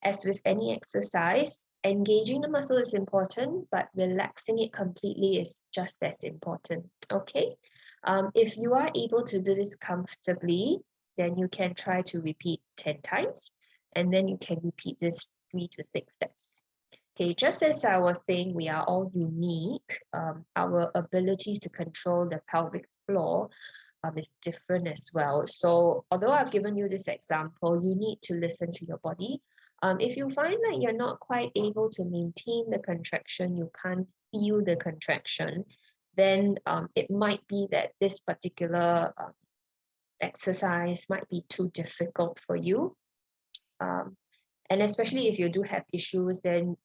As with any exercise, engaging the muscle is important, but relaxing it completely is just as important, okay? If you are able to do this comfortably, then you can try to repeat 10 times, and then you can repeat this 3 to 6 sets. Okay, just as I was saying, we are all unique. Our abilities to control the pelvic floor is different as well. So although I've given you this example, you need to listen to your body. If you find that you're not quite able to maintain the contraction, you can't feel the contraction, then it might be that this particular exercise might be too difficult for you. And especially if you do have issues, then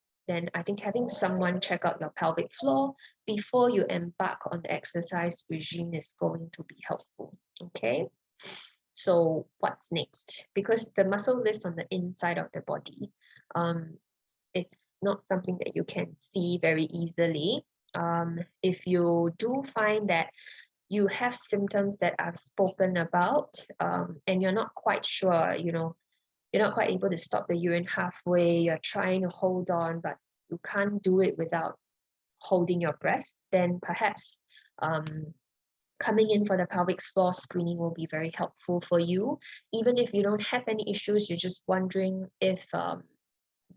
I think having someone check out your pelvic floor before you embark on the exercise regime is going to be helpful. Okay. So what's next? Because the muscle lives on the inside of the body, it's not something that you can see very easily. If you do find that you have symptoms that I've spoken about, and you're not quite sure, you're not quite able to stop the urine halfway, you're trying to hold on, but you can't do it without holding your breath, then perhaps coming in for the pelvic floor screening will be very helpful for you. Even if you don't have any issues, you're just wondering if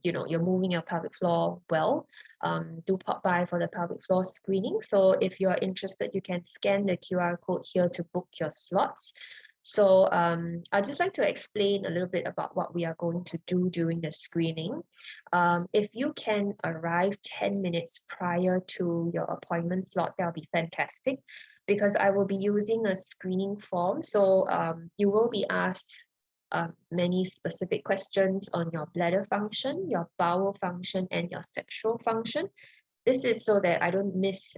you're moving your pelvic floor well, do pop by for the pelvic floor screening. So if you're interested, you can scan the QR code here to book your slots. So I'd just like to explain a little bit about what we are going to do during the screening. If you can arrive 10 minutes prior to your appointment slot, that'll be fantastic, because I will be using a screening form. So you will be asked many specific questions on your bladder function, your bowel function, and your sexual function. This is so that I don't miss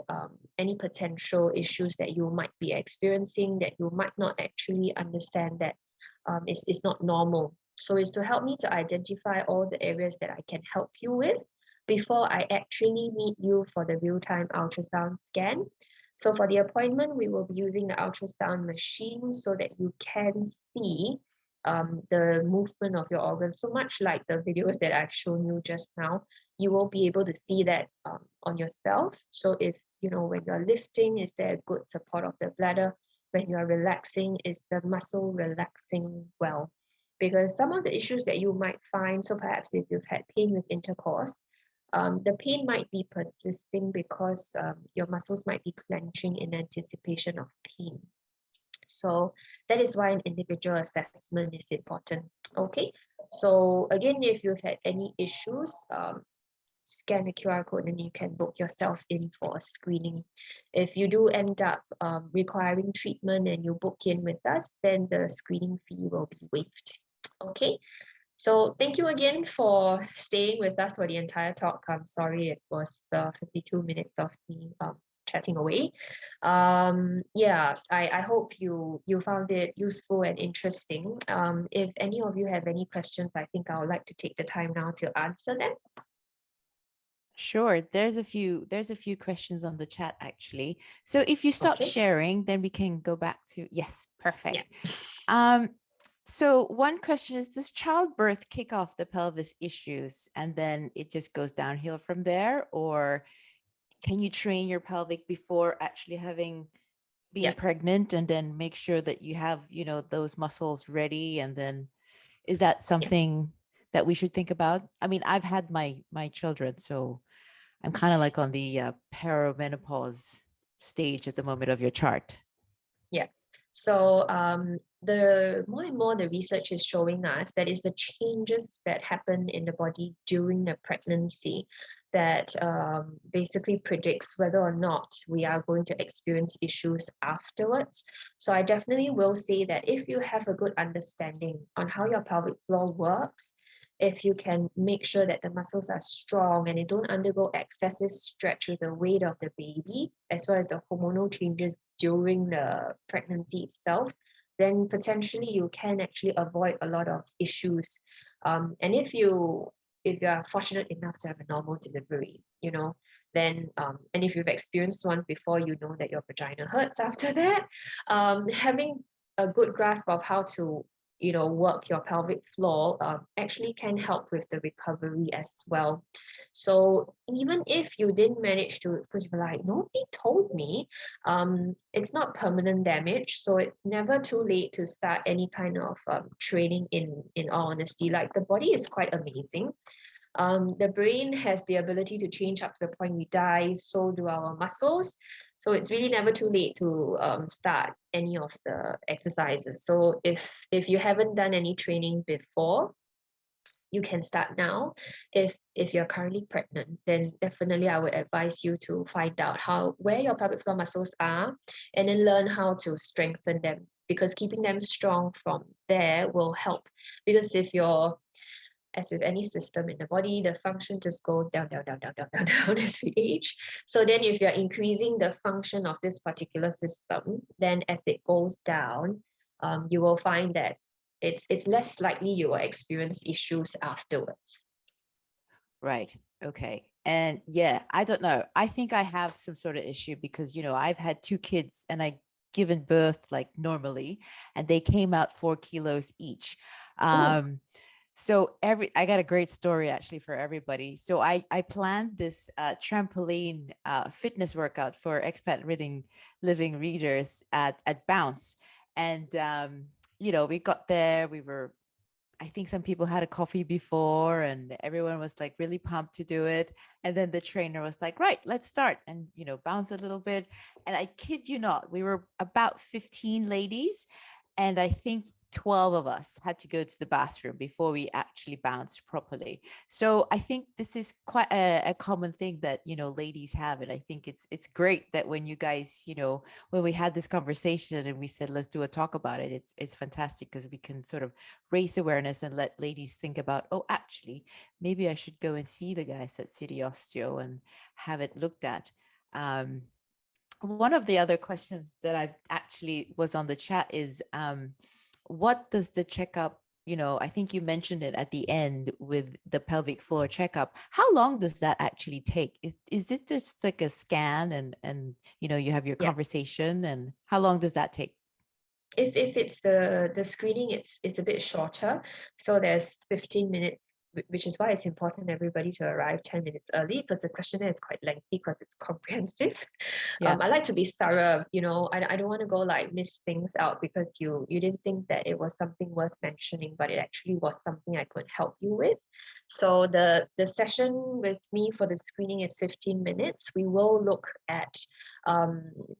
any potential issues that you might be experiencing that you might not actually understand that is not normal. So it's to help me to identify all the areas that I can help you with before I actually meet you for the real-time ultrasound scan. So for the appointment, we will be using the ultrasound machine so that you can see the movement of your organs. So much like the videos that I've shown you just now, you will be able to see that on yourself. So if, when you're lifting, is there a good support of the bladder? When you're relaxing, is the muscle relaxing well? Because some of the issues that you might find, so perhaps if you've had pain with intercourse, the pain might be persisting because your muscles might be clenching in anticipation of pain. So that is why an individual assessment is important. Okay, so again, if you've had any issues, scan the QR code and you can book yourself in for a screening. If you do end up requiring treatment and you book in with us, then the screening fee will be waived. Okay, So thank you again for staying with us for the entire talk. I'm sorry it was 52 minutes of me chatting away. Yeah, I hope you found it useful and interesting. If any of you have any questions, I think I would like to take the time now to answer them. Sure. There's a few questions on the chat actually. So if you stop Okay. sharing, then we can go back to, yes, Yeah. perfect. Um, so one question is, does childbirth kick off the pelvis issues and then it just goes downhill from there? Or can you train your pelvic before actually having being Yeah. pregnant and then make sure that you have, those muscles ready? And then is that Yeah. something that we should think about? I mean, I've had my children, so I'm kind of like on the perimenopause stage at the moment of your chart. Yeah. So the more and more the research is showing us that is the changes that happen in the body during the pregnancy that basically predicts whether or not we are going to experience issues afterwards. So I definitely will say that if you have a good understanding on how your pelvic floor works, if you can make sure that the muscles are strong and they don't undergo excessive stretch with the weight of the baby, as well as the hormonal changes during the pregnancy itself, then potentially you can actually avoid a lot of issues. And if you are fortunate enough to have a normal delivery, then and if you've experienced one before, you know that your vagina hurts after that. Having a good grasp of how to work your pelvic floor actually can help with the recovery as well. So even if you didn't manage to, because you're like, nobody told me, it's not permanent damage, so it's never too late to start any kind of training. In all honesty, like, the body is quite amazing. The brain has the ability to change up to the point we die, so do our muscles. So it's really never too late to start any of the exercises. So if you haven't done any training before, you can start now. If you're currently pregnant, then definitely I would advise you to find out where your pelvic floor muscles are, and then learn how to strengthen them, because keeping them strong from there will help. Because if you're as with any system in the body, the function just goes down, down, down, down, down, down, down as we age. So then if you're increasing the function of this particular system, then as it goes down, you will find that it's less likely you will experience issues afterwards. Right. Okay. And yeah, I don't know. I think I have some sort of issue because, I've had two kids and I given birth like normally, and they came out 4 kilos each. Oh, So I got a great story actually for everybody. So I planned this trampoline fitness workout for expat living readers at Bounce. And we got there, I think some people had a coffee before and everyone was like really pumped to do it. And then the trainer was like, right, let's start and, bounce a little bit. And I kid you not, we were about 15 ladies. And I think 12 of us had to go to the bathroom before we actually bounced properly. So I think this is quite a common thing that, ladies have. And I think it's great that when you guys, when we had this conversation and we said, let's do a talk about it, it's fantastic because we can sort of raise awareness and let ladies think about, oh, actually, maybe I should go and see the guys at City Osteo and have it looked at. One of the other questions that I actually was on the chat is, what does the checkup, I think you mentioned it at the end with the pelvic floor checkup. How long does that actually take? Is it just like a scan and you have your yeah. conversation, and how long does that take? If it's the screening, it's a bit shorter. So there's 15 minutes, which is why it's important everybody to arrive 10 minutes early, because the questionnaire is quite lengthy because it's comprehensive. Yeah. I like to be thorough. I don't want to go like miss things out because you didn't think that it was something worth mentioning, but it actually was something I could help you with. So the session with me for the screening is 15 minutes. We will look at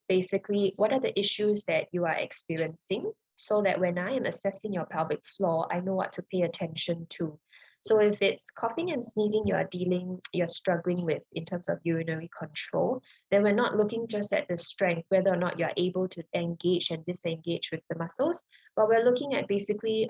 basically what are the issues that you are experiencing, so that when I am assessing your pelvic floor, I know what to pay attention to. So if it's coughing and sneezing you're struggling with in terms of urinary control, then we're not looking just at the strength, whether or not you're able to engage and disengage with the muscles, but we're looking at basically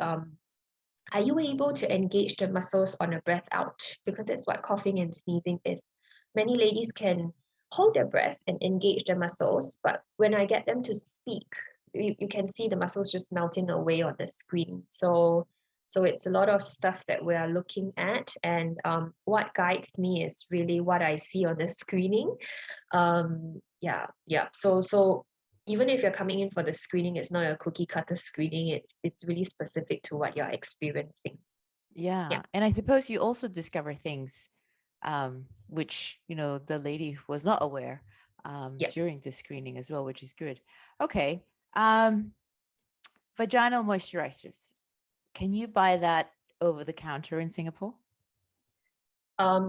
are you able to engage the muscles on a breath out? Because that's what coughing and sneezing is. Many ladies can hold their breath and engage the muscles, but when I get them to speak, you can see the muscles just melting away on the screen. So it's a lot of stuff that we are looking at, and what guides me is really what I see on the screening. Yeah. So even if you're coming in for the screening, it's not a cookie cutter screening. It's really specific to what you're experiencing. Yeah. And I suppose you also discover things which, the lady was not aware Yeah. during the screening as well, which is good. Okay. Vaginal moisturizers. Can you buy that over the counter in Singapore?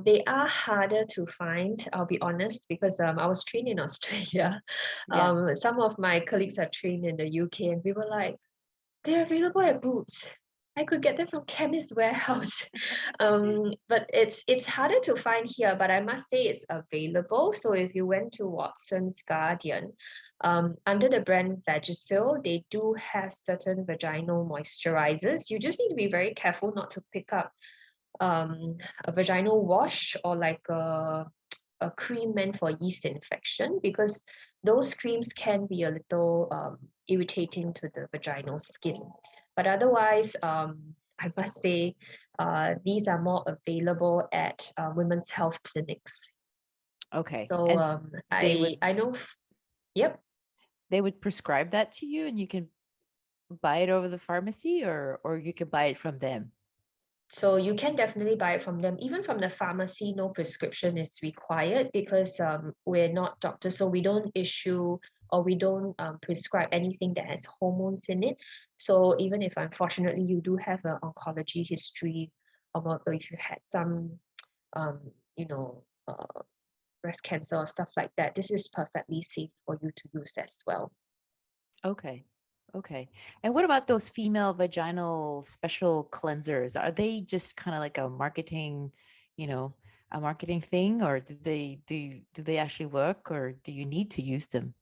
They are harder to find, I'll be honest, because I was trained in Australia. Yeah. Some of my colleagues are trained in the UK, and we were like, they're available at Boots. I could get them from Chemist Warehouse. But it's harder to find here, but I must say it's available. So if you went to Watson's Guardian, under the brand Vagisil, they do have certain vaginal moisturizers. You just need to be very careful not to pick up a vaginal wash or like a cream meant for yeast infection, because those creams can be a little irritating to the vaginal skin. But otherwise, I must say, these are more available at women's health clinics. Okay. So And they would I know, yep. they would prescribe that to you and you can buy it over the pharmacy, or you can buy it from them. So you can definitely buy it from them. Even from the pharmacy, no prescription is required, because we're not doctors, so we don't issue or we don't prescribe anything that has hormones in it. So even if unfortunately you do have an oncology history, or if you had some, um, you know, breast cancer or stuff like that, this is perfectly safe for you to use as well. Okay. Okay. And what about those female vaginal special cleansers? Are they just kind of like you know, a marketing thing, or do they actually work, or do you need to use them?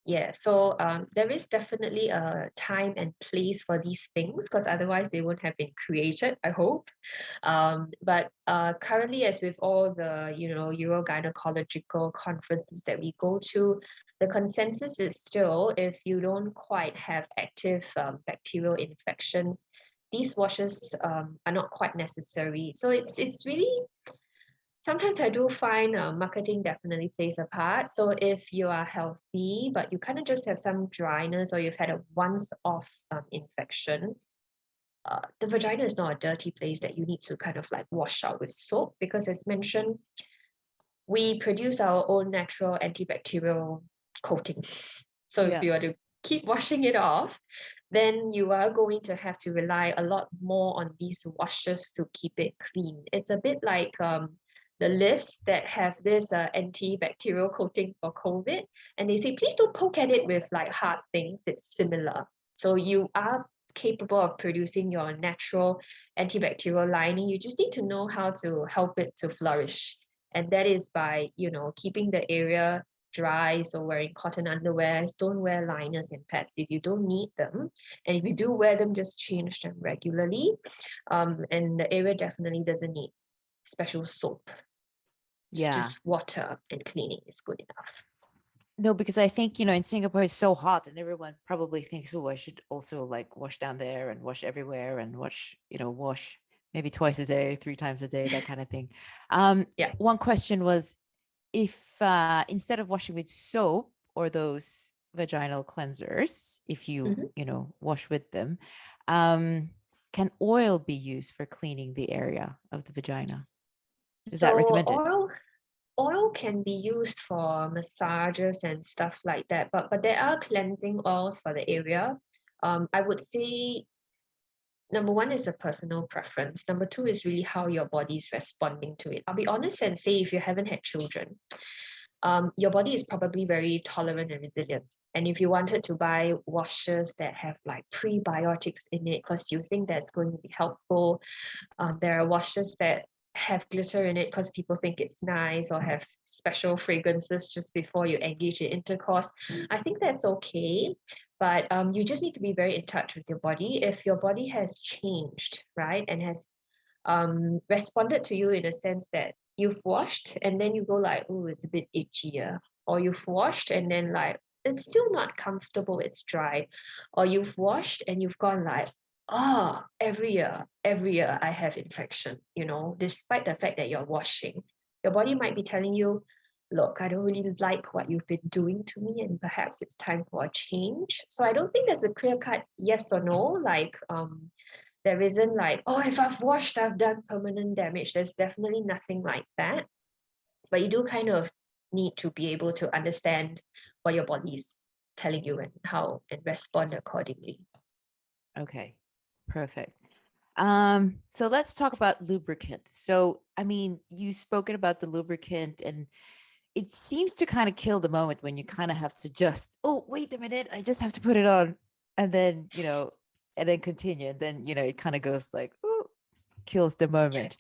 Yeah, so there is definitely a time and place for these things, because otherwise they wouldn't have been created, I hope. But currently, as with all the urogynecological conferences that we go to, the consensus is still, if you don't quite have active bacterial infections, these washes are not quite necessary. So it's really, sometimes I do find marketing definitely plays a part. So if you are healthy, but you kind of just have some dryness, or you've had a once-off infection, the vagina is not a dirty place that you need to kind of like wash out with soap, because as mentioned, we produce our own natural antibacterial coating. So if Yeah. you are to keep washing it off, then you are going to have to rely a lot more on these washes to keep it clean. It's a bit like the lifts that have this antibacterial coating for COVID, and they say, please don't poke at it with like hard things. It's similar. So you are capable of producing your natural antibacterial lining. You just need to know how to help it to flourish. And that is by, keeping the area dry. So wearing cotton underwear, don't wear liners and pads if you don't need them. And if you do wear them, just change them regularly. And the area definitely doesn't need special soap. It's Yeah. just water and cleaning is good enough. No, because I think, in Singapore it's so hot and everyone probably thinks, oh, I should also like wash down there and wash everywhere and wash maybe twice a day, 3 times a day, that kind of thing. Yeah. One question was, if instead of washing with soap or those vaginal cleansers, if you, Mhm. wash with them, um, can oil be used for cleaning the area of the vagina? Is that So recommended? oil can be used for massages and stuff like that, but there are cleansing oils for the area. I would say number one is a personal preference. Number two is really how your body is responding to it. I'll be honest and say, if you haven't had children, your body is probably very tolerant and resilient. And if you wanted to buy washes that have like prebiotics in it because you think that's going to be helpful, there are washes that have glitter in it because people think it's nice, or have special fragrances just before you engage in intercourse. I think that's okay. But you just need to be very in touch with your body. If your body has changed, right, and has responded to you in a sense that you've washed and then you go like, oh, it's a bit itchier, or you've washed and then like it's still not comfortable, it's dry, or you've washed and you've gone like, oh, every year I have infection, despite the fact that you're washing. Your body might be telling you, look, I don't really like what you've been doing to me, and perhaps it's time for a change. So I don't think there's a clear-cut yes or no, like there isn't like, oh, if I've washed, I've done permanent damage. There's definitely nothing like that. But you do kind of need to be able to understand what your body's telling you and how, and respond accordingly. Okay, perfect. So let's talk about lubricant. So, I mean, you've spoken about the lubricant, and it seems to kind of kill the moment when you kind of have to just, oh, wait a minute, I just have to put it on, and then, and then continue. And then, it kind of goes like, oh, kills the moment.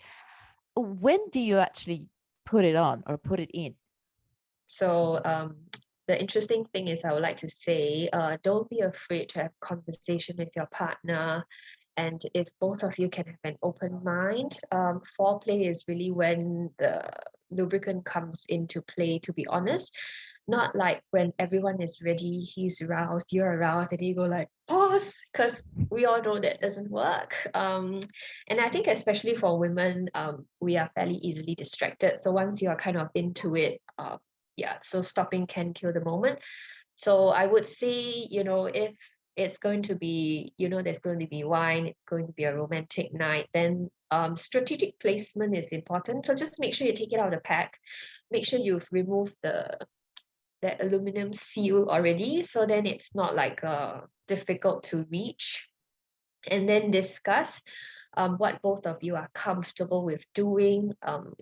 When do you actually put it on or put it in? So the interesting thing is, I would like to say, don't be afraid to have conversation with your partner. And if both of you can have an open mind, foreplay is really when the lubricant comes into play, to be honest. Not like when everyone is ready, he's aroused, you're aroused, and you go like, pause, because we all know that doesn't work. And I think especially for women, we are fairly easily distracted. So once you are kind of into it, so stopping can kill the moment. So I would say, if it's going to be, there's going to be wine, it's going to be a romantic night, then strategic placement is important. So just make sure you take it out of the pack. Make sure you've removed that aluminum seal already, so then it's not like difficult to reach. And then discuss what both of you are comfortable with doing.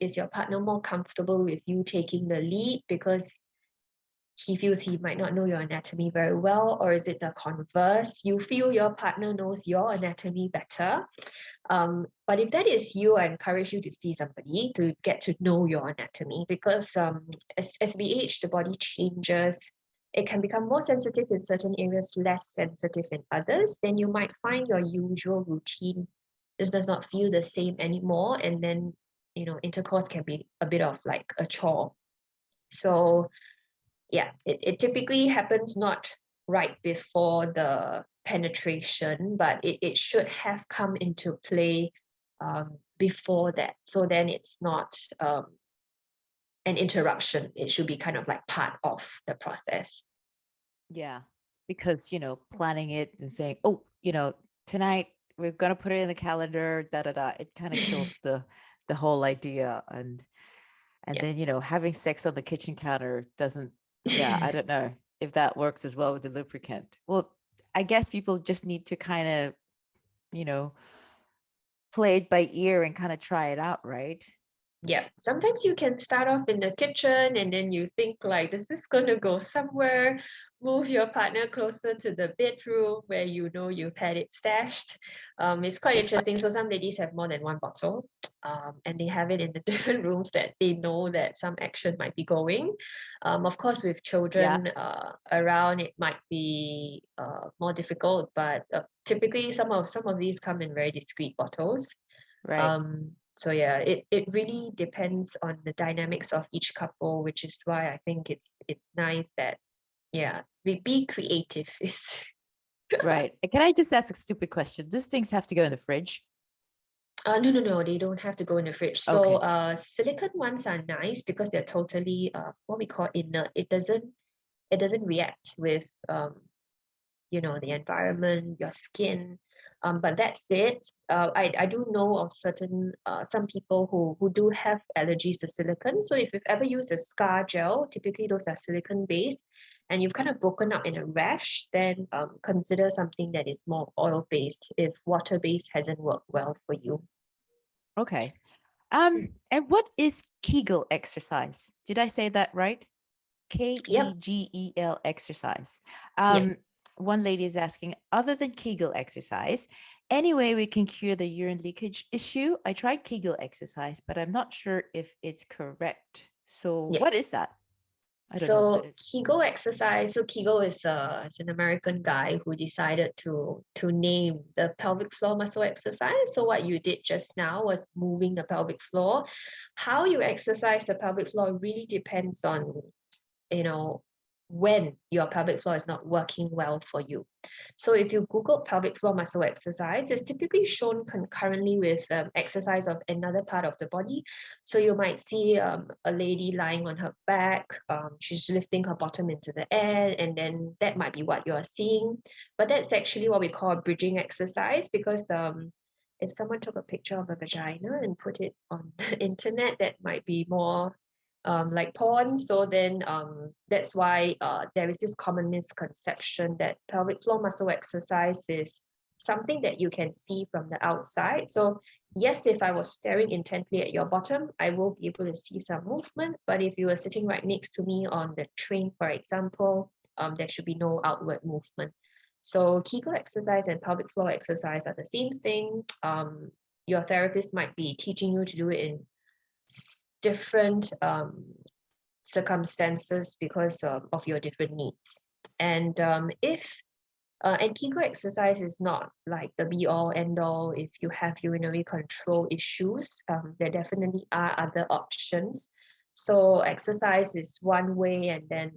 Is your partner more comfortable with you taking the lead because he feels he might not know your anatomy very well, or is it the converse? You feel your partner knows your anatomy better. But if that is you, I encourage you to see somebody to get to know your anatomy, because as we age, the body changes. It can become more sensitive in certain areas, less sensitive in others. Then you might find your usual routine just does not feel the same anymore. And then, intercourse can be a bit of like a chore. So yeah, it typically happens not right before the penetration, but it should have come into play before that. So then it's not an interruption. It should be kind of like part of the process. Yeah, because, planning it and saying, oh, tonight we're going to put it in the calendar, it kind of kills the whole idea. And Yeah. then, having sex on the kitchen counter doesn't, I don't know if that works as well with the lubricant. Well, I guess people just need to kind of, play it by ear and kind of try it out, right? Yeah, sometimes you can start off in the kitchen and then you think like, this is going to go somewhere. Move your partner closer to the bedroom where you've had it stashed. It's quite interesting. So some ladies have more than one bottle, and they have it in the different rooms that they know that some action might be going. Of course, with Yeah, children around, it might be more difficult, but typically some of these come in very discreet bottles. right. So yeah, it really depends on the dynamics of each couple, which is why I think it's nice that, yeah, we be creative. Right. Can I just ask a stupid question? These things have to go in the fridge? No, they don't have to go in the fridge. So Okay. silicone ones are nice because they're totally what we call inert. It doesn't react with the environment, your skin. But that's it. I do know of some people who do have allergies to silicone. So if you've ever used a scar gel, typically those are silicone based, and you've kind of broken out in a rash, then consider something that is more oil based if water based hasn't worked well for you. Okay. And what is Kegel exercise? Did I say that right? Yep. Kegel exercise. Yeah. One lady is asking, other than Kegel exercise, any way we can cure the urine leakage issue? I tried Kegel exercise, but I'm not sure if it's correct. So Yeah. what is that? I don't know what that So is. Kegel exercise. So Kegel is an American guy who decided to name the pelvic floor muscle exercise. So what you did just now was moving the pelvic floor. How you exercise the pelvic floor really depends on, you know, when your pelvic floor is not working well for you. So if you Google pelvic floor muscle exercise, it's typically shown concurrently with exercise of another part of the body. So you might see a lady lying on her back, she's lifting her bottom into the air, and then that might be what you're seeing. But that's actually what we call a bridging exercise, because if someone took a picture of a vagina and put it on the internet, that might be more like porn. So then that's why there is this common misconception that pelvic floor muscle exercise is something that you can see from the outside. So yes, if I was staring intently at your bottom, I will be able to see some movement. But if you were sitting right next to me on the train, for example, there should be no outward movement. So Kegel exercise and pelvic floor exercise are the same thing. Your therapist might be teaching you to do it in different circumstances because of your different needs. And if and Kegel exercise is not like the be all end all. If you have urinary control issues, there definitely are other options. So exercise is one way, and then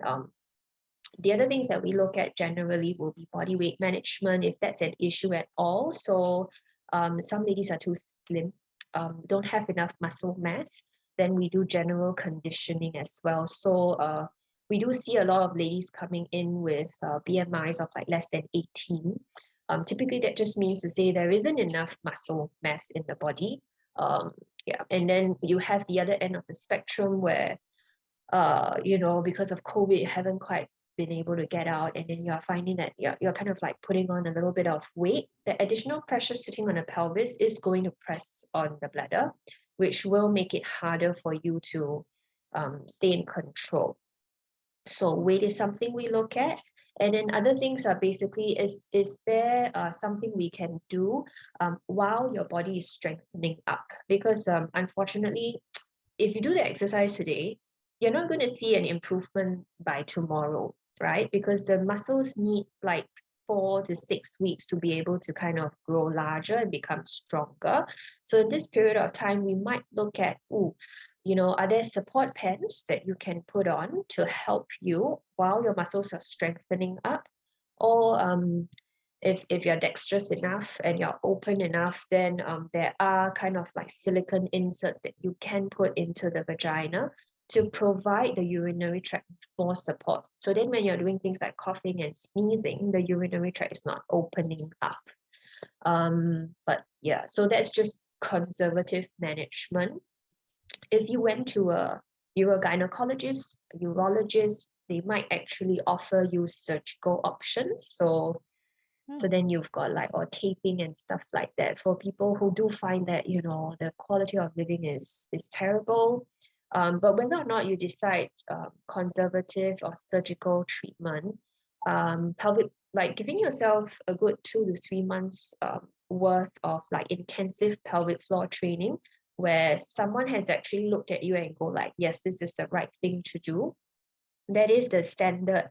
the other things that we look at generally will be body weight management, if that's an issue at all. So some ladies are too slim, don't have enough muscle mass, then we do general conditioning as well. So we do see a lot of ladies coming in with BMIs of like less than 18. Typically, that just means to say there isn't enough muscle mass in the body. Yeah, and then you have the other end of the spectrum where because of COVID, you haven't quite been able to get out, and then you're finding that you're kind of like putting on a little bit of weight. The additional pressure sitting on the pelvis is going to press on the bladder, which will make it harder for you to stay in control. So weight is something we look at. And then other things are basically, is there something we can do while your body is strengthening up? Because unfortunately, if you do the exercise today, you're not going to see an improvement by tomorrow, right? Because the muscles need like 4 to 6 weeks to be able to kind of grow larger and become stronger. So in this period of time, we might look at, are there support pants that you can put on to help you while your muscles are strengthening up? Or if you're dexterous enough and you're open enough, then there are kind of like silicone inserts that you can put into the vagina to provide the urinary tract more support. So then when you're doing things like coughing and sneezing, the urinary tract is not opening up. But yeah, so that's just conservative management. If you went to a urogynecologist, a urologist, they might actually offer you surgical options. So then you've got like or taping and stuff like that for people who do find that the quality of living is terrible. But whether or not you decide conservative or surgical treatment, pelvic like giving yourself a good 2 to 3 months worth of like intensive pelvic floor training, where someone has actually looked at you and go like, yes, this is the right thing to do. That is the standard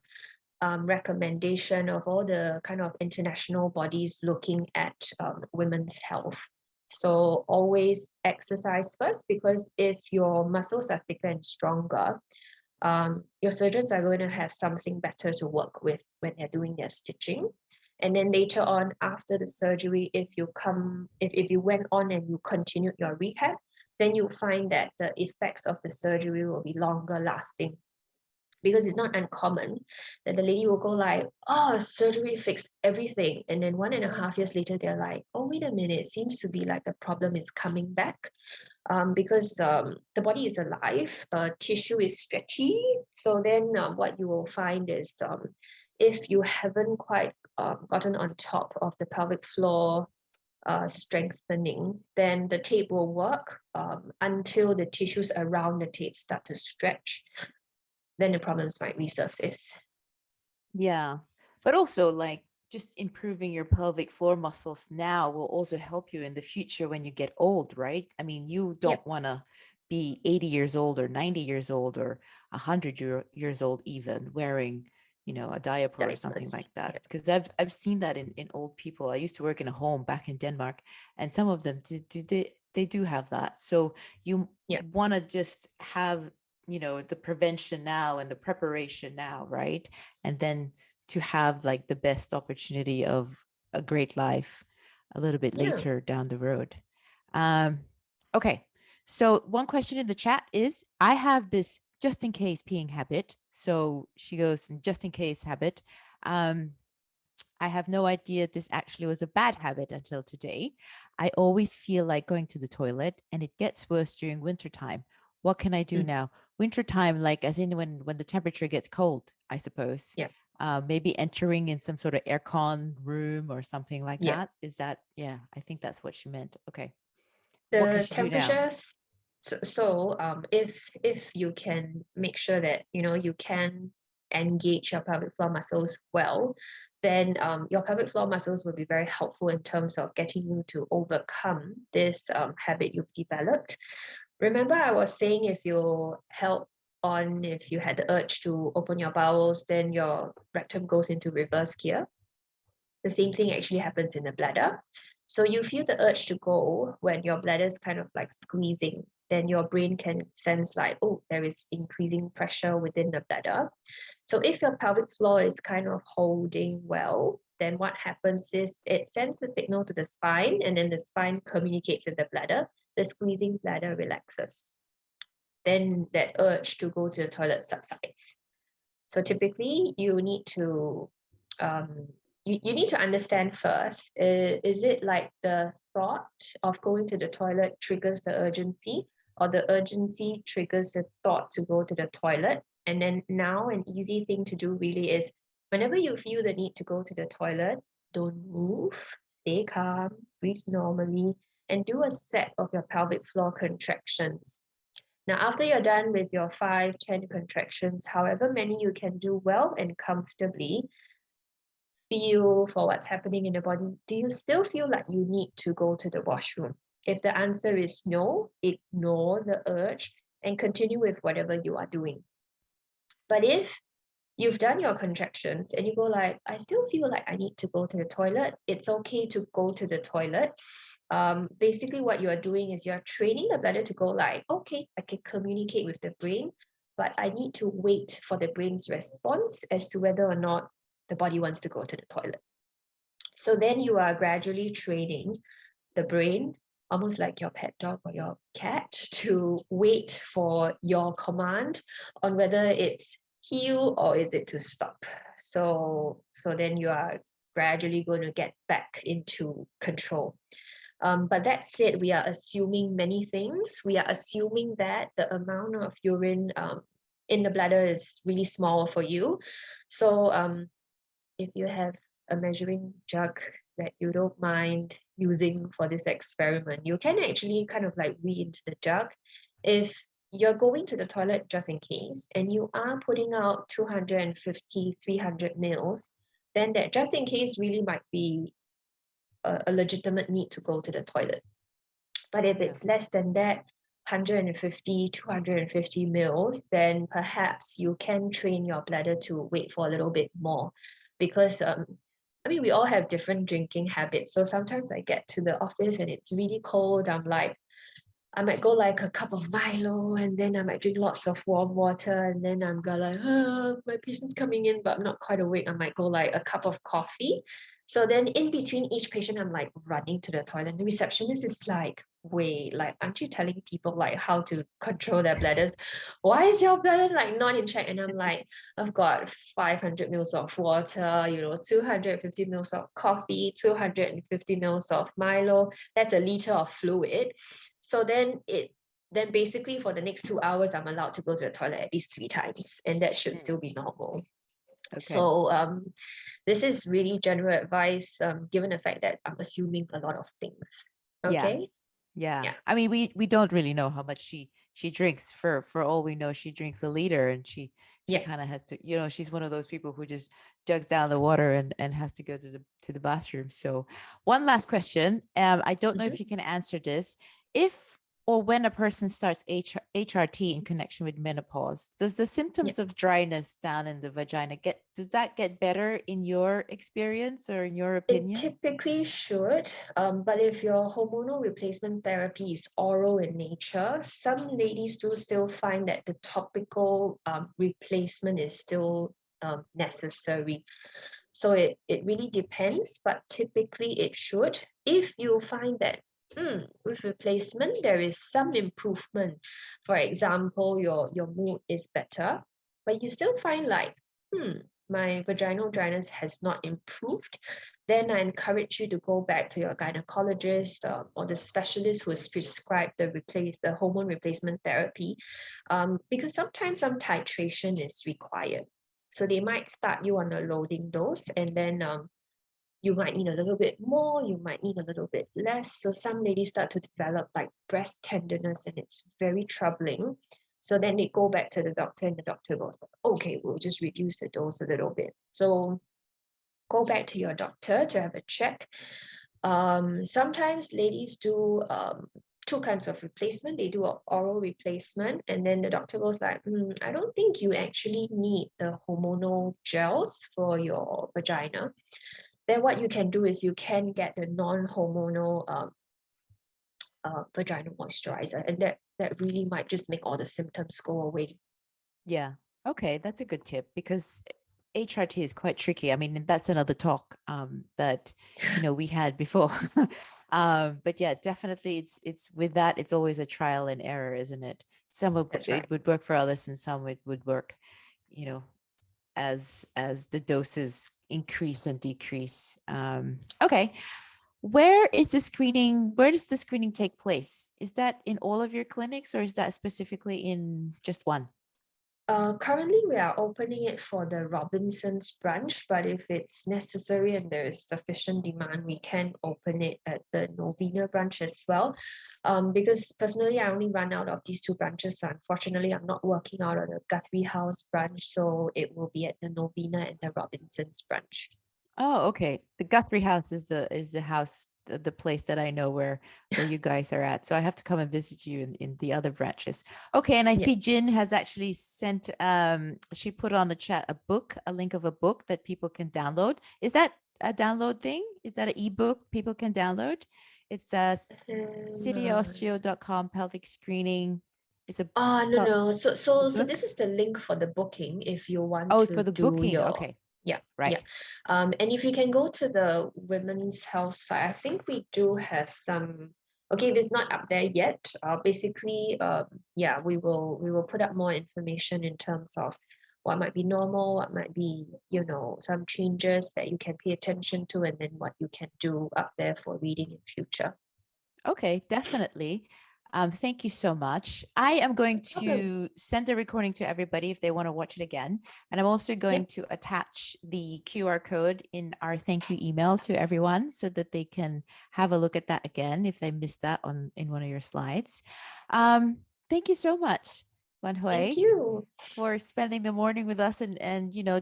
recommendation of all the kind of international bodies looking at women's health. So always exercise first, because if your muscles are thicker and stronger, your surgeons are going to have something better to work with when they're doing their stitching. And then later on, after the surgery, if you went on and you continued your rehab, then you'll find that the effects of the surgery will be longer lasting. Because it's not uncommon that the lady will go like, oh, surgery fixed everything. And then 1.5 years later, they're like, oh, wait a minute, it seems to be like the problem is coming back. Because the body is alive, tissue is stretchy. So then what you will find is if you haven't quite gotten on top of the pelvic floor strengthening, then the tape will work until the tissues around the tape start to stretch. Then the problems might resurface. Yeah. But also like just improving your pelvic floor muscles now will also help you in the future when you get old, right? I mean, you don't want to be 80 years old or 90 years old or 100 years old, even wearing, a diaper or something Diapers. like that. Yeah. Because I've seen that in old people. I used to work in a home back in Denmark, and some of them they do have that. So you Yeah. want to just have, the prevention now and the preparation now, right? And then to have like the best opportunity of a great life a little bit Yeah. later down the road. Okay. So one question in the chat is, I have this just in case peeing habit. So she goes, just in case habit. I have no idea this actually was a bad habit until today. I always feel like going to the toilet, and it gets worse during wintertime. What can I do Mm. now? Wintertime, like as in when the temperature gets cold, I suppose. Yeah. Maybe entering in some sort of aircon room or something like Yeah. that. Is that, yeah, I think that's what she meant. Okay. What can The she do now? temperatures. So, if you can make sure that you can engage your pelvic floor muscles well, then your pelvic floor muscles will be very helpful in terms of getting you to overcome this habit you've developed. Remember, I was saying if you had the urge to open your bowels, then your rectum goes into reverse gear. The same thing actually happens in the bladder. So you feel the urge to go when your bladder is kind of like squeezing, then your brain can sense like, oh, there is increasing pressure within the bladder. So if your pelvic floor is kind of holding well, then what happens is it sends a signal to the spine, and then the spine communicates with the bladder. The squeezing bladder relaxes. Then that urge to go to the toilet subsides. So typically you need to um, you need to understand first, is it like the thought of going to the toilet triggers the urgency, or the urgency triggers the thought to go to the toilet? And then now an easy thing to do really is, whenever you feel the need to go to the toilet, don't move, stay calm, breathe normally, and do a set of your pelvic floor contractions. Now, after you're done with your 5, 10 contractions, however many you can do well and comfortably, feel for what's happening in the body. Do you still feel like you need to go to the washroom? If the answer is no, ignore the urge and continue with whatever you are doing. But if you've done your contractions and you go like, I still feel like I need to go to the toilet, it's okay to go to the toilet. Basically what you are doing is you're training the bladder to go like, okay, I can communicate with the brain, but I need to wait for the brain's response as to whether or not the body wants to go to the toilet. So then you are gradually training the brain, almost like your pet dog or your cat, to wait for your command on whether it's heal or is it to stop. So then you are gradually going to get back into control. But that said, we are assuming many things. We are assuming that the amount of urine in the bladder is really small for you. So if you have a measuring jug that you don't mind using for this experiment, you can actually kind of like wee into the jug. If you're going to the toilet just in case, and you are putting out 250, 300 mils, then that just in case really might be a legitimate need to go to the toilet. But if it's less than that, 150, 250 mils, then perhaps you can train your bladder to wait for a little bit more. Because I mean, we all have different drinking habits. So sometimes I get to the office and it's really cold. I might go like a cup of Milo, and then I might drink lots of warm water, and then I'm gonna like, my patient's coming in, but I'm not quite awake. I might go like a cup of coffee. So then in between each patient, I'm like running to the toilet. The receptionist is like, wait, like, aren't you telling people like how to control their bladders? Why is your bladder like not in check? And I'm like, I've got 500 mils of water, 250 mils of coffee, 250 mils of Milo. That's a liter of fluid. So then basically for the next 2 hours, I'm allowed to go to the toilet at least 3 times, and that should still be normal. Okay. So this is really general advice, given the fact that I'm assuming a lot of things. Okay. Yeah. I mean, we don't really know how much she drinks. For all we know, she drinks a liter, and she kind of has to, she's one of those people who just jugs down the water and has to go to the bathroom. So one last question. I don't know if you can answer this. If or when a person starts HRT in connection with menopause, does the symptoms of dryness down in the vagina does that get better in your experience or in your It opinion? typically should, but if your hormonal replacement therapy is oral in nature, some ladies do still find that the topical replacement is still necessary. So it really depends, but typically it should. If you find that with replacement, there is some improvement. For example, your mood is better, but you still find like, my vaginal dryness has not improved, then I encourage you to go back to your gynecologist or the specialist who has prescribed the hormone replacement therapy, because sometimes some titration is required. So they might start you on a loading dose, and then you might need a little bit more, you might need a little bit less. So some ladies start to develop like breast tenderness, and it's very troubling. So then they go back to the doctor, and the doctor goes, okay, we'll just reduce the dose a little bit. So go back to your doctor to have a check. Sometimes ladies do two kinds of replacement. They do an oral replacement, and then the doctor goes like, I don't think you actually need the hormonal gels for your vagina. Then what you can do is you can get the non-hormonal vaginal moisturizer, and that really might just make all the symptoms go away. Yeah. Okay, that's a good tip because HRT is quite tricky. I mean, that's another talk that we had before. But yeah, definitely it's with that, it's always a trial and error, isn't it? Some of That's it right. would work for others and some it would work, as the doses increase and decrease. Okay. Where does the screening take place? Is that in all of your clinics or is that specifically in just one? Currently, we are opening it for the Robinsons branch, but if it's necessary and there is sufficient demand, we can open it at the Novena branch as well. Because personally, I only run out of these two branches. So unfortunately, I'm not working out of the Guthrie House branch, so it will be at the Novena and the Robinsons branch. Oh, okay. The Guthrie House is the house, the place that I know where you guys are at. So I have to come and visit you in the other branches. Okay, and I Yeah. see Jin has actually sent she put on the chat a link of a book that people can download. Is that a download thing? Is that an ebook people can download? It's cityosteo.com pelvic screening. It's a No. So book. this is the link for the booking if you want Oh, for to the do booking. your Okay. yeah, yeah. Right. And if you can go to the women's health site, I think we do have some. Okay, if it's not up there yet, basically, yeah, we will put up more information in terms of what might be normal, what might be, some changes that you can pay attention to, and then what you can do up there for reading in future. Okay, definitely. Thank you so much. I am going Problem. to send the recording to everybody if they want to watch it again. And I'm also going Yep. to attach the QR code in our thank you email to everyone so that they can have a look at that again if they missed that in one of your slides. Thank you so much, Wan Thank Hui, you. for spending the morning with us and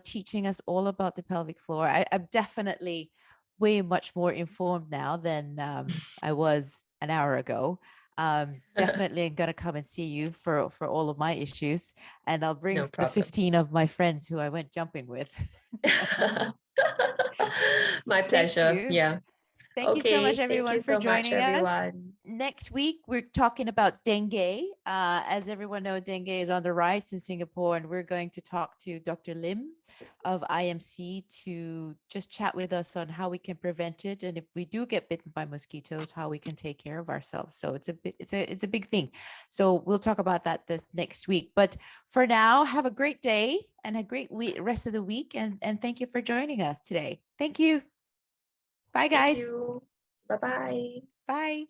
teaching us all about the pelvic floor. I'm definitely way much more informed now than I was an hour ago. Definitely I'm gonna come and see you for all of my issues, and I'll bring No the problem. 15 of my friends who I went jumping with. My Thank pleasure. you. Yeah. Thank you so much, Okay. Thank you everyone, for so much, joining us. everyone. Next week, we're talking about dengue. As everyone knows, dengue is on the rise in Singapore, and we're going to talk to Dr. Lim of IMC to just chat with us on how we can prevent it, and if we do get bitten by mosquitoes, how we can take care of ourselves. So it's a big thing. So we'll talk about that the next week. But for now, have a great day and a great rest of the week, and thank you for joining us today. Thank you. Bye, Thank guys. you. Bye bye. Bye.